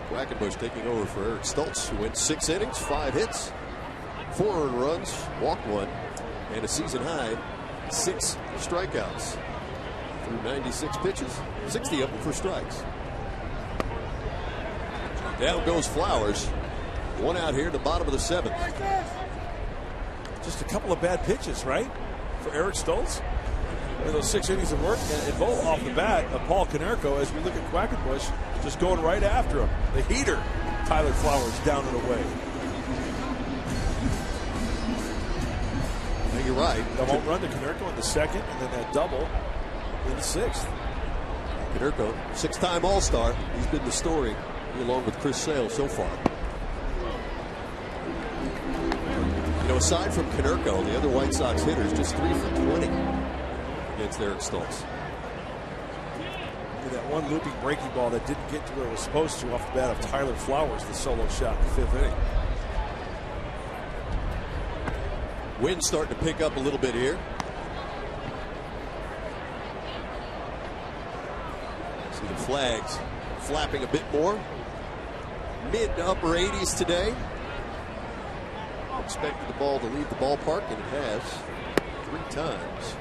Speaker 3: Quackenbush taking over for Eric Stultz, who went 6 innings, 5 hits, 4 earned runs, walked 1, and a season high 6 strikeouts through 96 pitches, 60 of them for strikes. Down goes Flowers. 1 out here at the bottom of the 7th.
Speaker 5: Just a couple of bad pitches, right, for Eric Stultz? And those 6 innings of work, and both off the bat of Paul Konerko, as we look at Quackenbush just going right after him. The heater, Tyler Flowers, down and away.
Speaker 3: Now you're right.
Speaker 5: The home run to Konerko in the 2nd, and then that double in the 6th.
Speaker 3: Konerko, 6-time All-Star. He's been the story, along with Chris Sale so far. You know, aside from Konerko, the other White Sox hitters just 3 for 20 against Eric Stultz.
Speaker 5: That one looping breaking ball that didn't get to where it was supposed to off the bat of Tyler Flowers, the solo shot in the 5th inning.
Speaker 3: Wind starting to pick up a little bit here. See the flags flapping a bit more. Mid to upper 80s today. Expected the ball to leave the ballpark, and it has 3 times.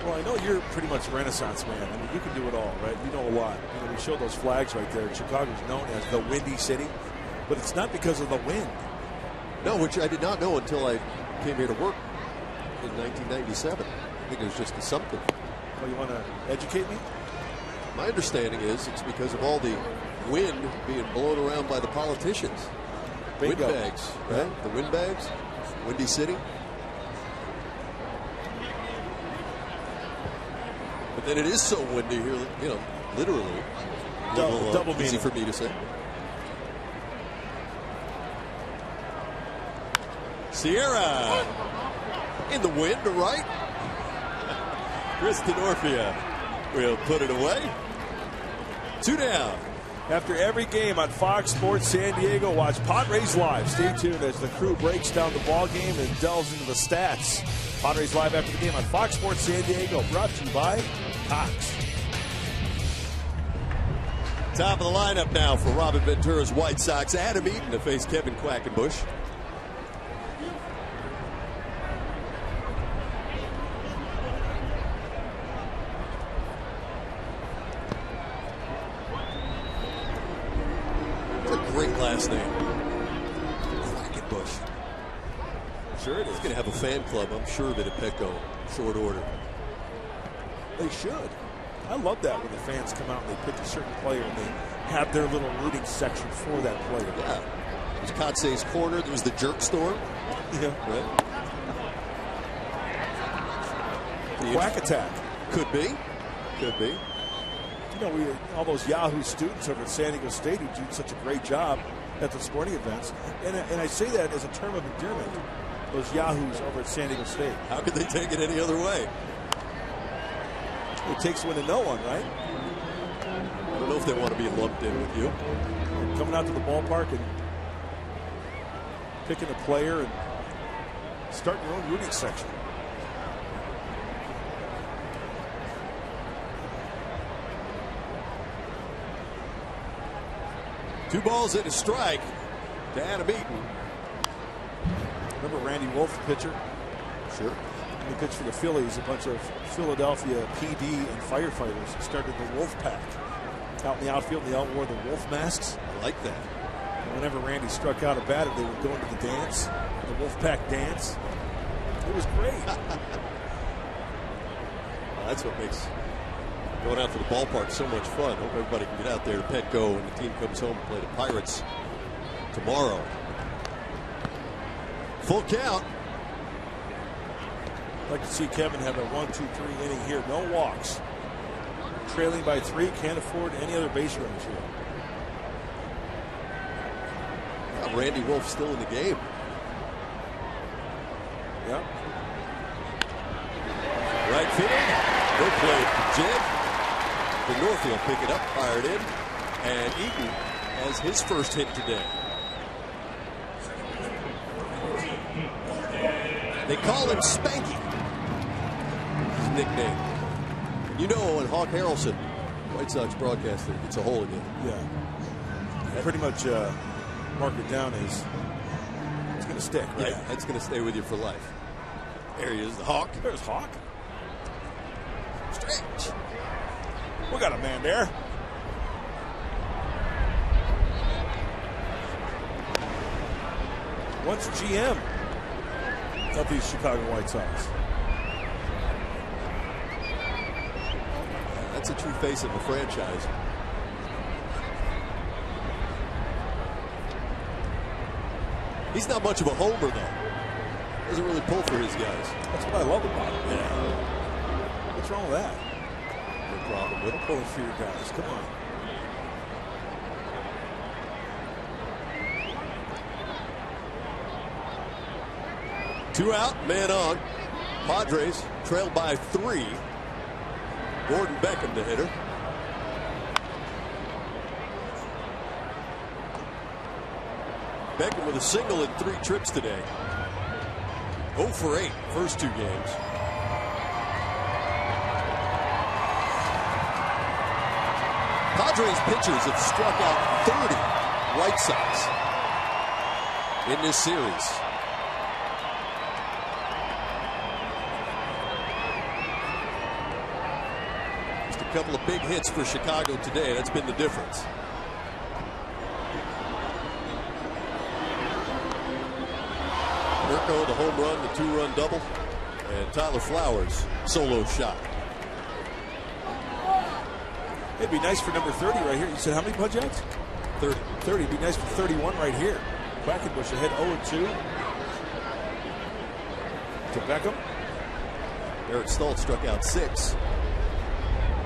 Speaker 5: Well, I know you're pretty much a Renaissance man. I mean, you can do it all, right? You know a lot. You know, we showed those flags right there. Chicago's known as the Windy City, but it's not because of the wind.
Speaker 3: No, which I did not know until I came here to work in 1997. I think it was just assumptive.
Speaker 5: Oh, you want to educate me?
Speaker 3: My understanding is it's because of all the wind being blown around by the politicians.
Speaker 5: Bingo.
Speaker 3: Windbags, right?
Speaker 5: Yeah.
Speaker 3: The windbags, Windy City. But then it is so windy here, you know, literally.
Speaker 5: Double
Speaker 3: easy
Speaker 5: meaning
Speaker 3: for me to say. Sierra in the wind to right. Chris Denorfia will put it away. 2 down.
Speaker 5: After every game on Fox Sports San Diego, watch Padres Live. Stay tuned as the crew breaks down the ball game and delves into the stats. Padres Live after the game on Fox Sports San Diego, brought to you by Cox.
Speaker 3: Top of the lineup now for Robin Ventura's White Sox. Adam Eaton to face Kevin Quackenbush. Great last name. Quackenbush.
Speaker 5: Sure it is.
Speaker 3: He's going to have a fan club, I'm sure of it, at Petco. Short order.
Speaker 5: They should. I love that when the fans come out and they pick a certain player and they have their little rooting section for that player.
Speaker 3: Yeah. There's Kotze's Corner. There was the Jerk Storm.
Speaker 5: Yeah.
Speaker 3: Right.
Speaker 5: The Quack Attack.
Speaker 3: Could be. Could be.
Speaker 5: You know, all those Yahoo students over at San Diego State who do such a great job at the sporting events. And I say that as a term of endearment. Those Yahoos over at San Diego State.
Speaker 3: How could they take it any other way?
Speaker 5: It takes one to know one, right?
Speaker 3: I don't know if they want to be lumped in with you.
Speaker 5: Coming out to the ballpark and picking a player and starting your own rooting section.
Speaker 3: 2 balls and a strike to Adam Eaton.
Speaker 5: Remember Randy Wolf, the pitcher?
Speaker 3: Sure.
Speaker 5: When he pitched for the Phillies, a bunch of Philadelphia PD and firefighters started the Wolf Pack. Out in the outfield, they all wore the wolf masks.
Speaker 3: I like that.
Speaker 5: And whenever Randy struck out a batter, they would go into the dance, the Wolf Pack dance. It was great.
Speaker 3: That's what makes going out to the ballpark so much fun. Hope everybody can get out there to Petco when the team comes home and play the Pirates tomorrow. Full count.
Speaker 5: I'd like to see Kevin have a 1-2-3 inning here. No walks. Trailing by 3, can't afford any other base runners here.
Speaker 3: Randy Wolf still in the game.
Speaker 5: Yeah.
Speaker 3: Right field. No play for Jed. The Northfield pick it up, fired in, and Eaton has his first hit today. They call him Spanky. His nickname. You know, when Hawk Harrelson, White Sox broadcaster, gets a hole again.
Speaker 5: Yeah. I pretty much mark it down as it's going to stick, right?
Speaker 3: Yeah, that's going to stay with you for life. There he is, the Hawk.
Speaker 5: There's Hawk.
Speaker 3: Stretch.
Speaker 5: We got a man there. Once GM of these Chicago White Sox.
Speaker 3: That's a true face of a franchise. He's not much of a homer, though. Doesn't really pull for his guys.
Speaker 5: That's what I love about him.
Speaker 3: Yeah.
Speaker 5: What's wrong with that?
Speaker 3: No problem with him.
Speaker 5: Pulling for your guys. Come on.
Speaker 3: Two out, man on. Padres trail by 3. Gordon Beckham, the hitter. Beckham with a single in 3 trips today. 0 for 8, first 2 games. Padres pitchers have struck out 30 White Sox in this series. Just a couple of big hits for Chicago today. That's been the difference. Mirko, the home run, the 2-run double, and Tyler Flowers, solo shot.
Speaker 5: It'd be nice for number 30 right here. You said how many Pudjacks?
Speaker 3: 30.
Speaker 5: 30. It'd be nice for 31 right here. Quackenbush ahead 0-2 to Beckham.
Speaker 3: Eric Stoltz struck out 6.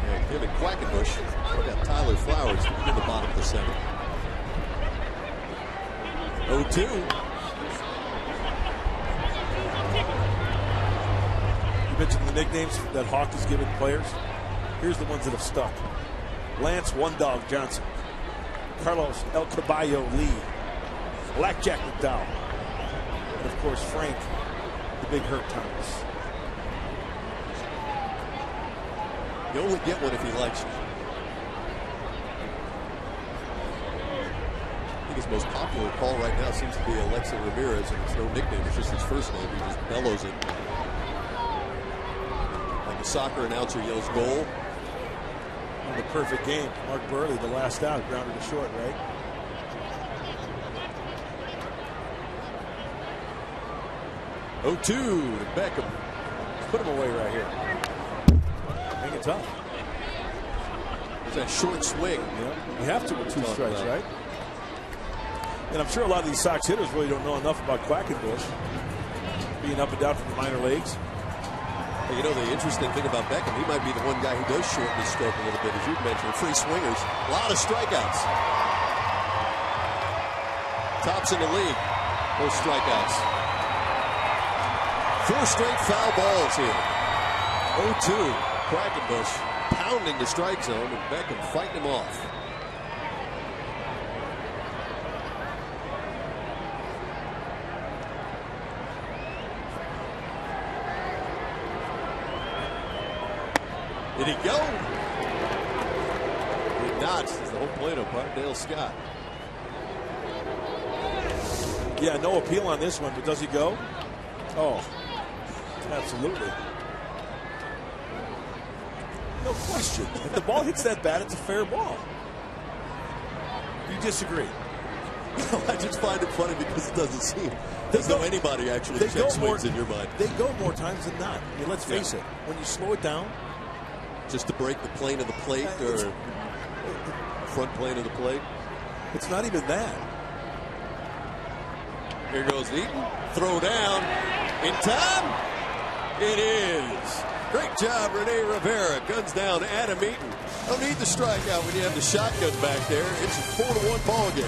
Speaker 3: And him and Quackenbush struck out Tyler Flowers to begin the bottom of the 7th. 0-2.
Speaker 5: You mentioned the nicknames that Hawk has given players. Here's the ones that have stuck. Lance One Dog Johnson. Carlos El Caballo Lee. Blackjack McDowell. And of course Frank, the Big Hurt Thomas.
Speaker 3: You only get one if he likes you. I think his most popular call right now seems to be Alexa Ramirez, and it's no nickname, it's just his first name. He just bellows it. Like a soccer announcer yells goal.
Speaker 5: The perfect game. Mark Burley, the last out, grounded to short, right?
Speaker 3: Oh, 2 to Beckham.
Speaker 5: Put him away right here. Make it tough.
Speaker 3: It's that short swing.
Speaker 5: Yeah, you have to with 2 strikes, right? And I'm sure a lot of these Sox hitters really don't know enough about Quackenbush being up and down from the minor leagues.
Speaker 3: You know, the interesting thing about Beckham, he might be the one guy who does shorten his stroke a little bit, as you mentioned. Free swingers, a lot of strikeouts. Tops in the league, those strikeouts. 4 straight foul balls here. 0-2. Quackenbush pounding the strike zone, and Beckham fighting him off. Did he go? Did not. It's the home plate umpire, Dale Scott.
Speaker 5: Yeah, no appeal on this one, but does he go? Oh, absolutely. No question. If the ball hits that bat, it's a fair ball. You disagree?
Speaker 3: I just find it funny because it doesn't seem as though anybody actually checks swings in your mind.
Speaker 5: They go more times than not. I mean, let's face it. When you slow it down,
Speaker 3: just to break the plane of the plate or front plane of the plate.
Speaker 5: It's not even that.
Speaker 3: Here goes Eaton. Throw down. In time. It is. Great job, Rene Rivera. Guns down Adam Eaton. Don't need the strikeout when you have the shotgun back there. It's a 4-1 ball game.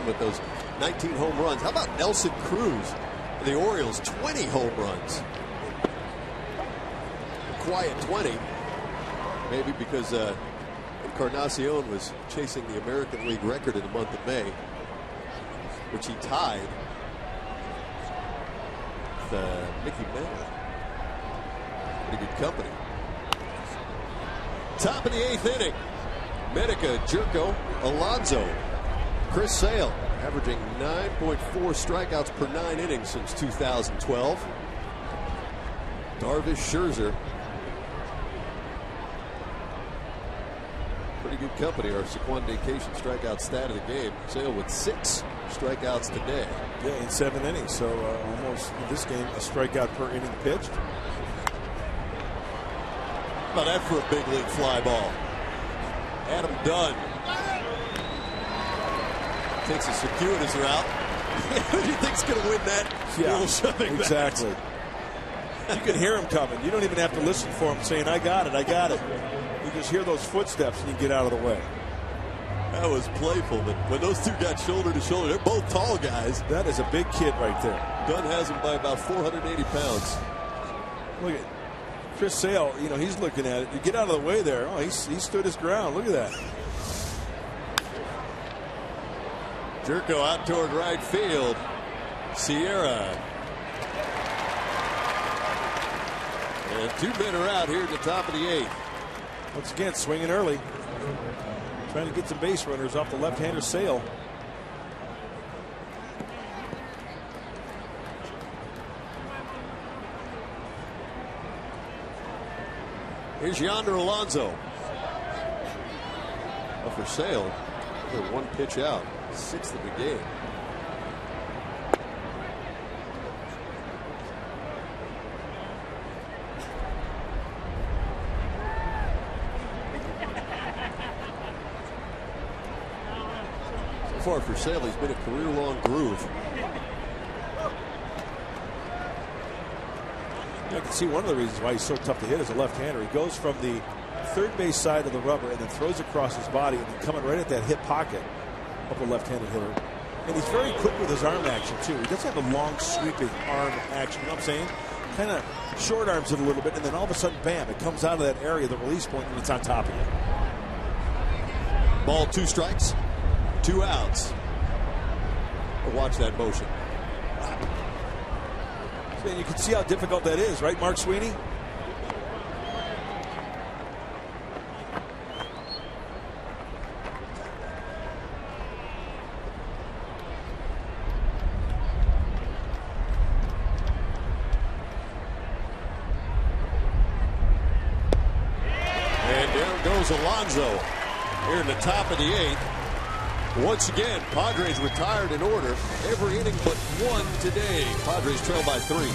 Speaker 3: With those 19 home runs. How about Nelson Cruz? The Orioles, 20 home runs. A quiet 20. Maybe because Encarnacion was chasing the American League record in the month of May, which he tied with Mickey Mantle. Pretty good company. Top of the 8th inning. Medica, Jerko, Alonso, Chris Sale averaging 9.4 strikeouts per 9 innings since 2012. Darvish, Scherzer. Pretty good company. Our Saquon Vacation strikeout stat of the game. Sale with 6 strikeouts today.
Speaker 5: Yeah, in 7 innings. So almost in this game a strikeout per inning pitched.
Speaker 3: How about that for a big league fly ball? Adam Dunn takes a circuitous route. Who do you think's going to win that?
Speaker 5: Yeah, exactly. You can hear him coming. You don't even have to listen for him saying, I got it, I got it. You just hear those footsteps and you get out of the way.
Speaker 3: That was playful, but when those two got shoulder to shoulder, they're both tall guys.
Speaker 5: That is a big kid right there.
Speaker 3: Dunn has him by about 480 pounds.
Speaker 5: Look at Chris Sale, you know, he's looking at it. You get out of the way there. Oh, he stood his ground. Look at that.
Speaker 3: Jerko out toward right field. Sierra. And 2 men are out here at the top of the 8th.
Speaker 5: Once again, swinging early. Trying to get some base runners off the left-hander Sale.
Speaker 3: Here's Yonder Alonso. Well, for Sale, they're 1 pitch out. 6th of the game. So far for Sale, he's been a career-long groove.
Speaker 5: You can see one of the reasons why he's so tough to hit as a left-hander. He goes from the third base side of the rubber and then throws across his body and then coming right at that hip pocket of a left-handed hitter. And he's very quick with his arm action, too. He doesn't have a long, sweeping arm action. You know what I'm saying? Kind of short arms it a little bit, and then all of a sudden, bam, it comes out of that area, the release point, and it's on top of you.
Speaker 3: Ball, 2 strikes, 2 outs. Watch that motion.
Speaker 5: And you can see how difficult that is, right, Mark Sweeney?
Speaker 3: And down goes Alonso here in the top of the 8th. Once again, Padres retired in order. Every inning but 1 today. Padres trail by 3.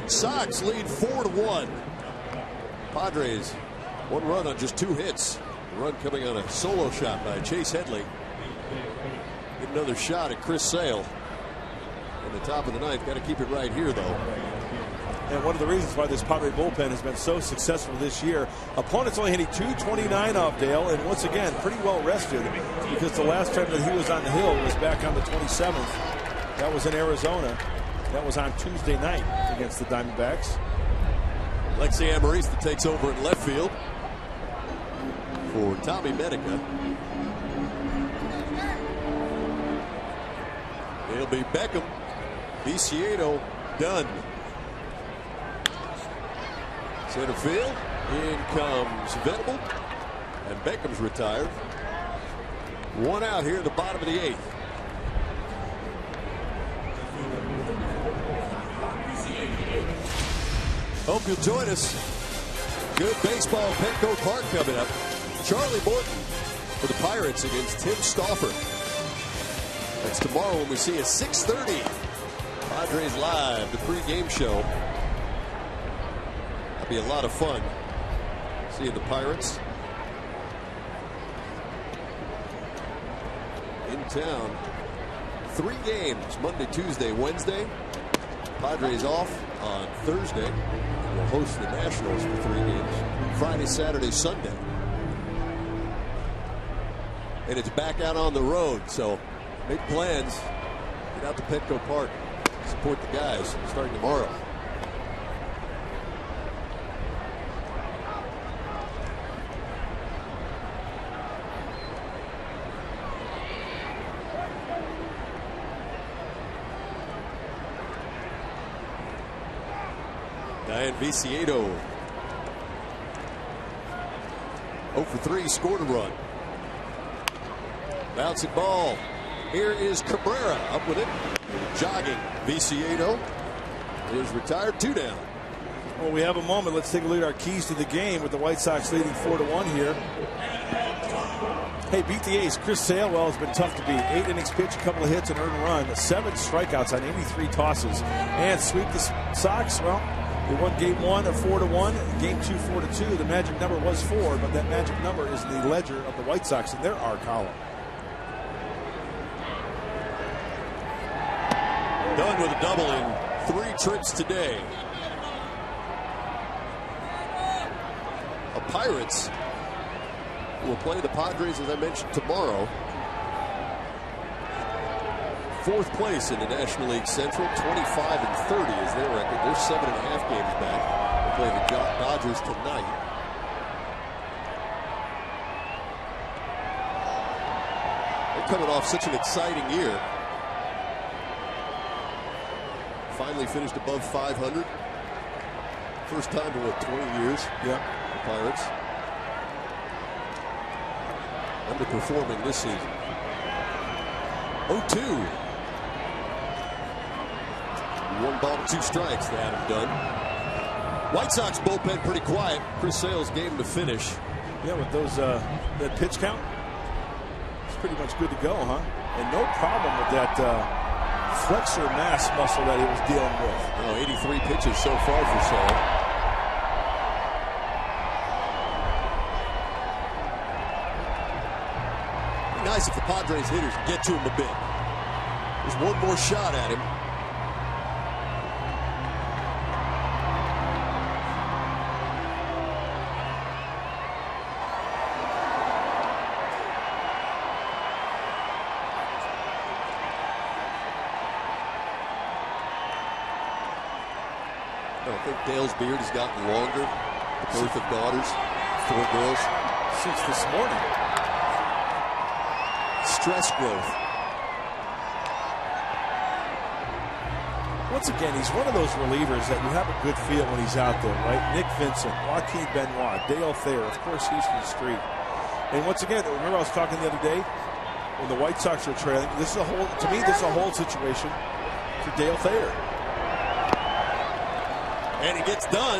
Speaker 3: Sox lead 4-1. Padres 1 run on just 2 hits. The run coming on a solo shot by Chase Headley. Get another shot at Chris Sale in the top of the 9th. Got to keep it right here, though.
Speaker 5: And one of the reasons why this Padre bullpen has been so successful this year, opponents only hitting .229 off Dale, and once again pretty well rested, because the last time that he was on the hill was back on the 27th. That was in Arizona. That was on Tuesday night against the Diamondbacks.
Speaker 3: Lexi Amarista takes over in left field for Tommy Medica. It'll be Beckham, Viciedo, Dunn. Center field, in comes Venable, and Beckham's retired. 1 out here in the bottom of the 8th. Hope you'll join us. Good baseball at Petco Park coming up. Charlie Morton for the Pirates against Tim Stauffer. That's tomorrow when we see a 6:30 Padres Live, the pregame show. That'll be a lot of fun. Seeing the Pirates in town. 3 games, Monday, Tuesday, Wednesday. Padres off on Thursday. We'll host the Nationals for 3 games. Friday, Saturday, Sunday. And it's back out on the road, so make plans. Get out to Petco Park. Support the guys starting tomorrow. Diane Viciedo, 0 for 3, scored a run. Bouncing ball. Here is Cabrera up with it. Jogging. Viciedo is retired, 2 down.
Speaker 5: Well, we have a moment. Let's take a look at our keys to the game with the White Sox leading 4-1 here. Hey, beat the A's. Chris Sale, well, has been tough to beat. 8 innings pitched, a couple of hits, and earned a run. 7 strikeouts on 83 tosses. And sweep the Sox, well, they won game 1 of 4-1, game 2 4-2. The magic number was 4, but that magic number is in the ledger of the White Sox in their R column.
Speaker 3: Done with a double in 3 trips today. The Pirates will play the Padres, as I mentioned, tomorrow. 4th place in the National League Central, 25-30 is their record. They're 7.5 games back. They play the Dodgers tonight. They're coming off such an exciting year. Finally finished above 500. First time in, what, 20 years?
Speaker 5: Yeah.
Speaker 3: The Pirates. Underperforming this season. 0-2. 1 ball, 2 strikes to Adam Dunn. White Sox bullpen pretty quiet. Chris Sale's game to finish.
Speaker 5: Yeah, with those that pitch count, it's pretty much good to go, huh? And no problem with that flexor mass muscle that he was dealing with.
Speaker 3: 83 pitches so far for Sale. Nice if the Padres hitters get to him a bit. There's one more shot at him. I think Dale's beard has gotten longer. The birth of daughters, 4 girls.
Speaker 5: Since this morning.
Speaker 3: Stress growth.
Speaker 5: Once again, he's one of those relievers that you have a good feel when he's out there, right? Nick Vincent, Joaquin Benoit, Dale Thayer, of course, Houston Street. And once again, remember I was talking the other day when the White Sox were trailing. This is a whole, to me, this is a whole situation for Dale Thayer.
Speaker 3: And he gets done.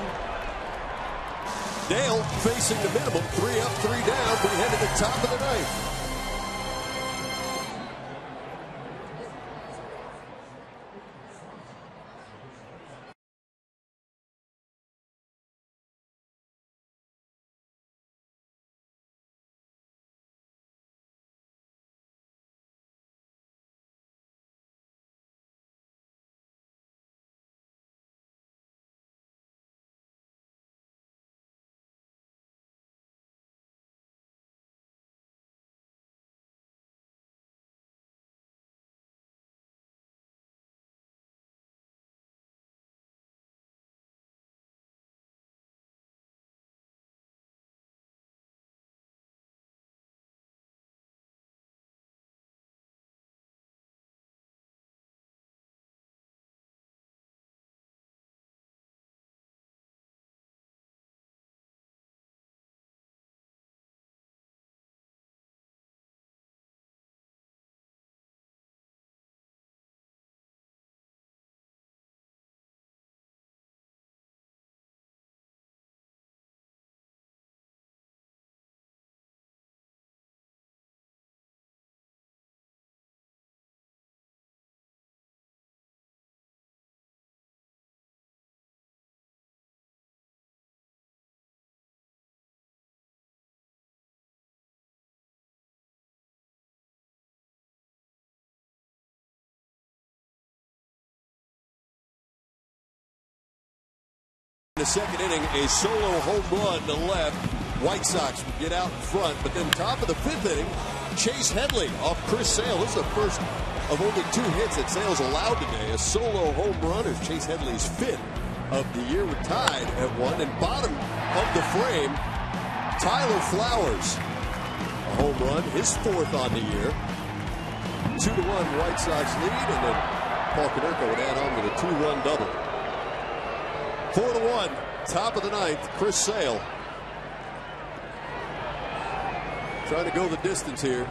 Speaker 3: Dale facing the minimum, 3 up, 3 down, but he head to the top of the 9th. In the second inning, a solo home run to left. White Sox would get out in front, but then top of the 5th inning, Chase Headley off Chris Sale. This is the first of only 2 hits that Sale's allowed today. A solo home run is Chase Headley's 5th of the year. We're tied at 1. And bottom of the frame, Tyler Flowers. A home run, his 4th on the year. 2-1 White Sox lead, and then Paul Konerko would add on with a 2-run double. 4-1, top of the ninth. Chris Sale trying to go the distance here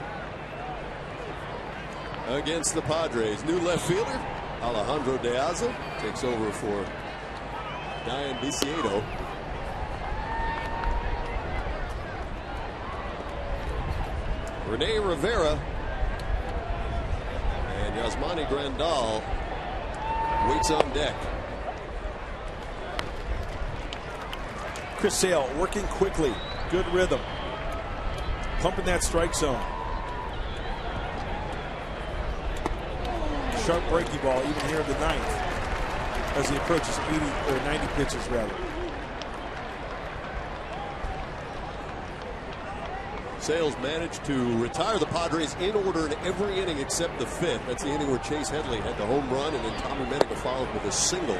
Speaker 3: against the Padres. New left fielder Alejandro De Aza takes over for Diane Viciedo. Rene Rivera and Yasmani Grandal waits on deck.
Speaker 5: Chris Sale working quickly, good rhythm, pumping that strike zone. Sharp breaking ball even here in the ninth as he approaches 80 or 90 pitches rather.
Speaker 3: Sales managed to retire the Padres in order in every inning except the fifth. That's the inning where Chase Headley had the home run, and then Tommy Medica followed with a single.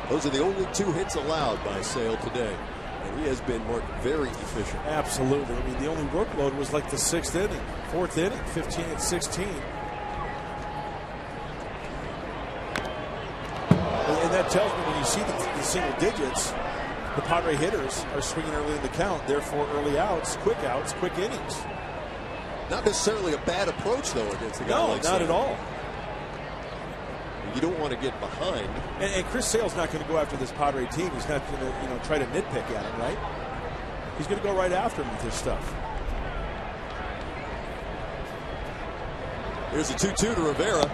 Speaker 3: Those are the only 2 hits allowed by Sale today, and he has been marked very efficient.
Speaker 5: Absolutely. I mean, the only workload was like the 6th inning, 4th inning, 15 and 16. And that tells me when you see the single digits, the Padre hitters are swinging early in the count, therefore early outs, quick innings.
Speaker 3: Not necessarily a bad approach, though, against a guy like
Speaker 5: Sale. No, not at all.
Speaker 3: You don't want to get behind.
Speaker 5: And Chris Sale's not going to go after this Padre team. He's not going to try to nitpick at him, right? He's going to go right after him with his stuff.
Speaker 3: Here's a 2-2 to Rivera.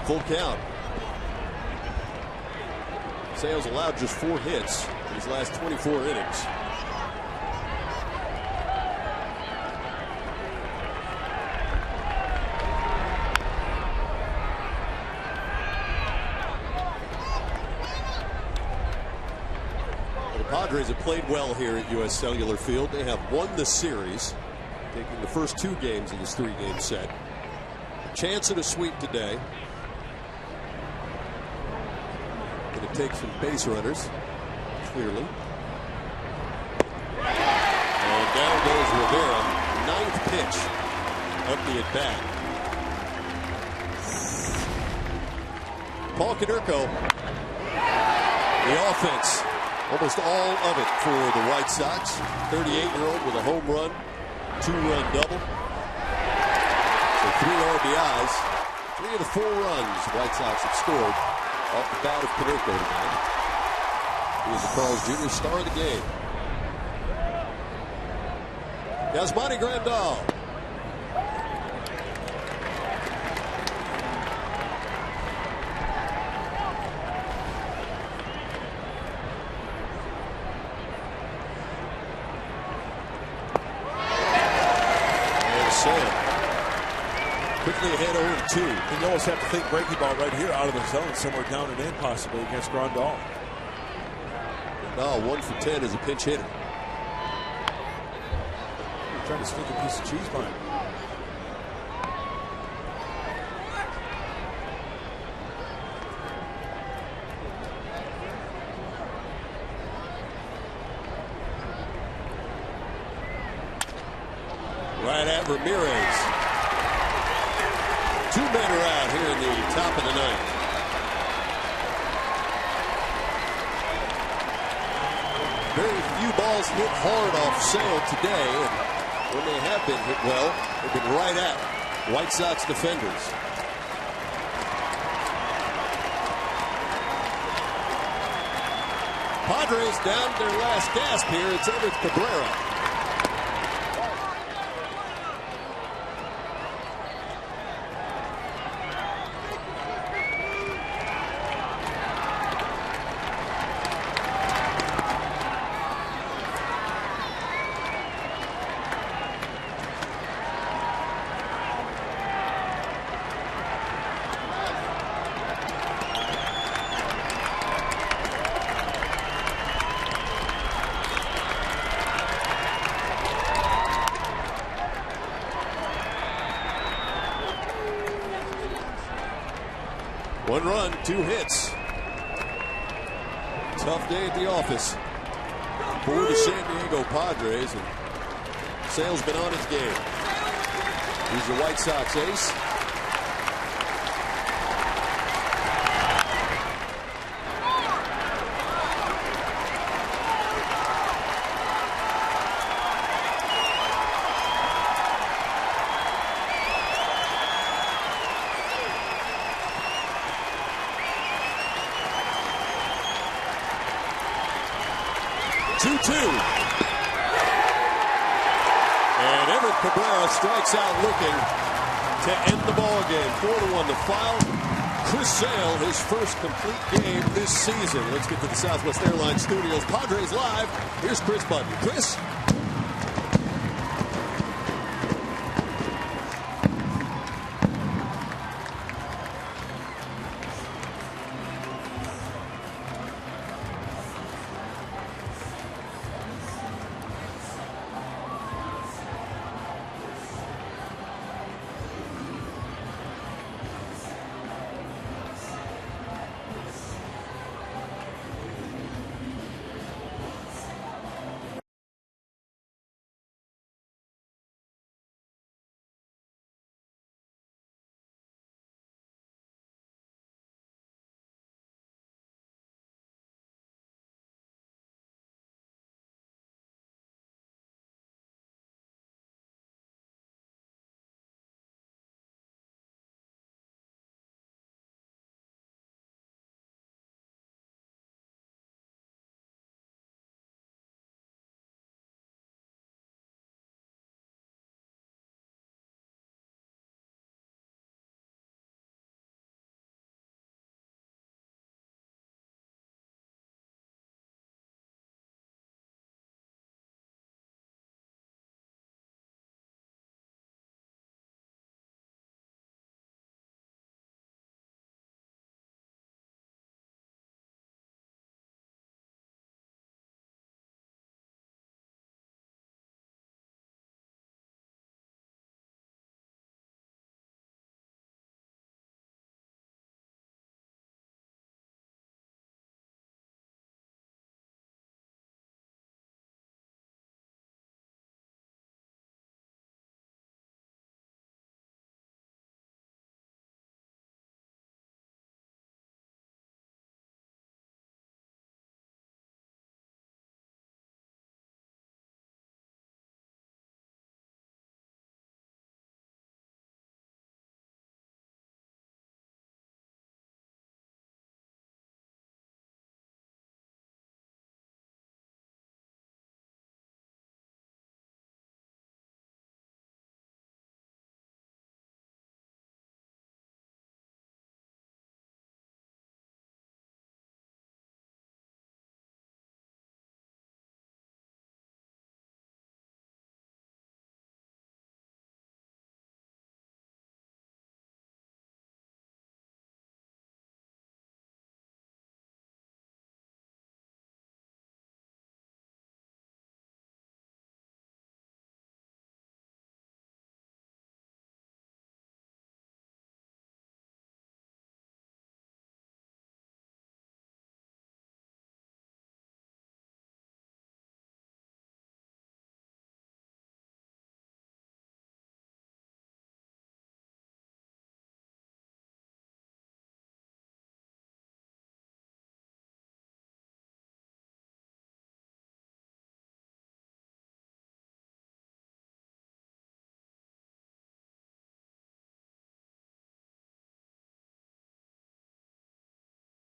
Speaker 3: Full count. Sales allowed just 4 hits in his last 24 innings. The Padres have played well here at U.S. Cellular Field. They have won the series, taking the first 2 games of this 3-game set. A chance at a sweep today. Going to take some base runners, clearly. And down goes Rivera. 9th pitch of the at-bat. Paul Konerko. The offense, almost all of it for the White Sox. 38-year-old with a home run, 2-run double. So 3 RBIs. 3 of the 4 runs the White Sox have scored off the bat of Konerko tonight. He is the Carl's Jr. star of the game. Yasmani Grandal. And Sale quickly ahead 0-2.
Speaker 5: You almost have to think breaking ball right here out of the zone, somewhere down and in possibly against Grandal.
Speaker 3: Grandal 1 for 10 as a pinch hitter.
Speaker 5: Trying to sneak a piece of cheese by him.
Speaker 3: Right at Ramirez. 2 men are out here in the top of the ninth. Very few balls hit hard off Sale today, and when they have been hit well, they've been right at White Sox defenders. Padres down to their last gasp here. It's Edith Cabrera. One run, 2 hits. Tough day at the office for the San Diego Padres, and Sale's been on his game. He's the White Sox ace. 2-2. And Everett Cabrera strikes out looking to end the ball game. 4-1 to foul. Chris Sale, his first complete game this season. Let's get to the Southwest Airlines studios. Padres Live. Here's Chris Button. Chris?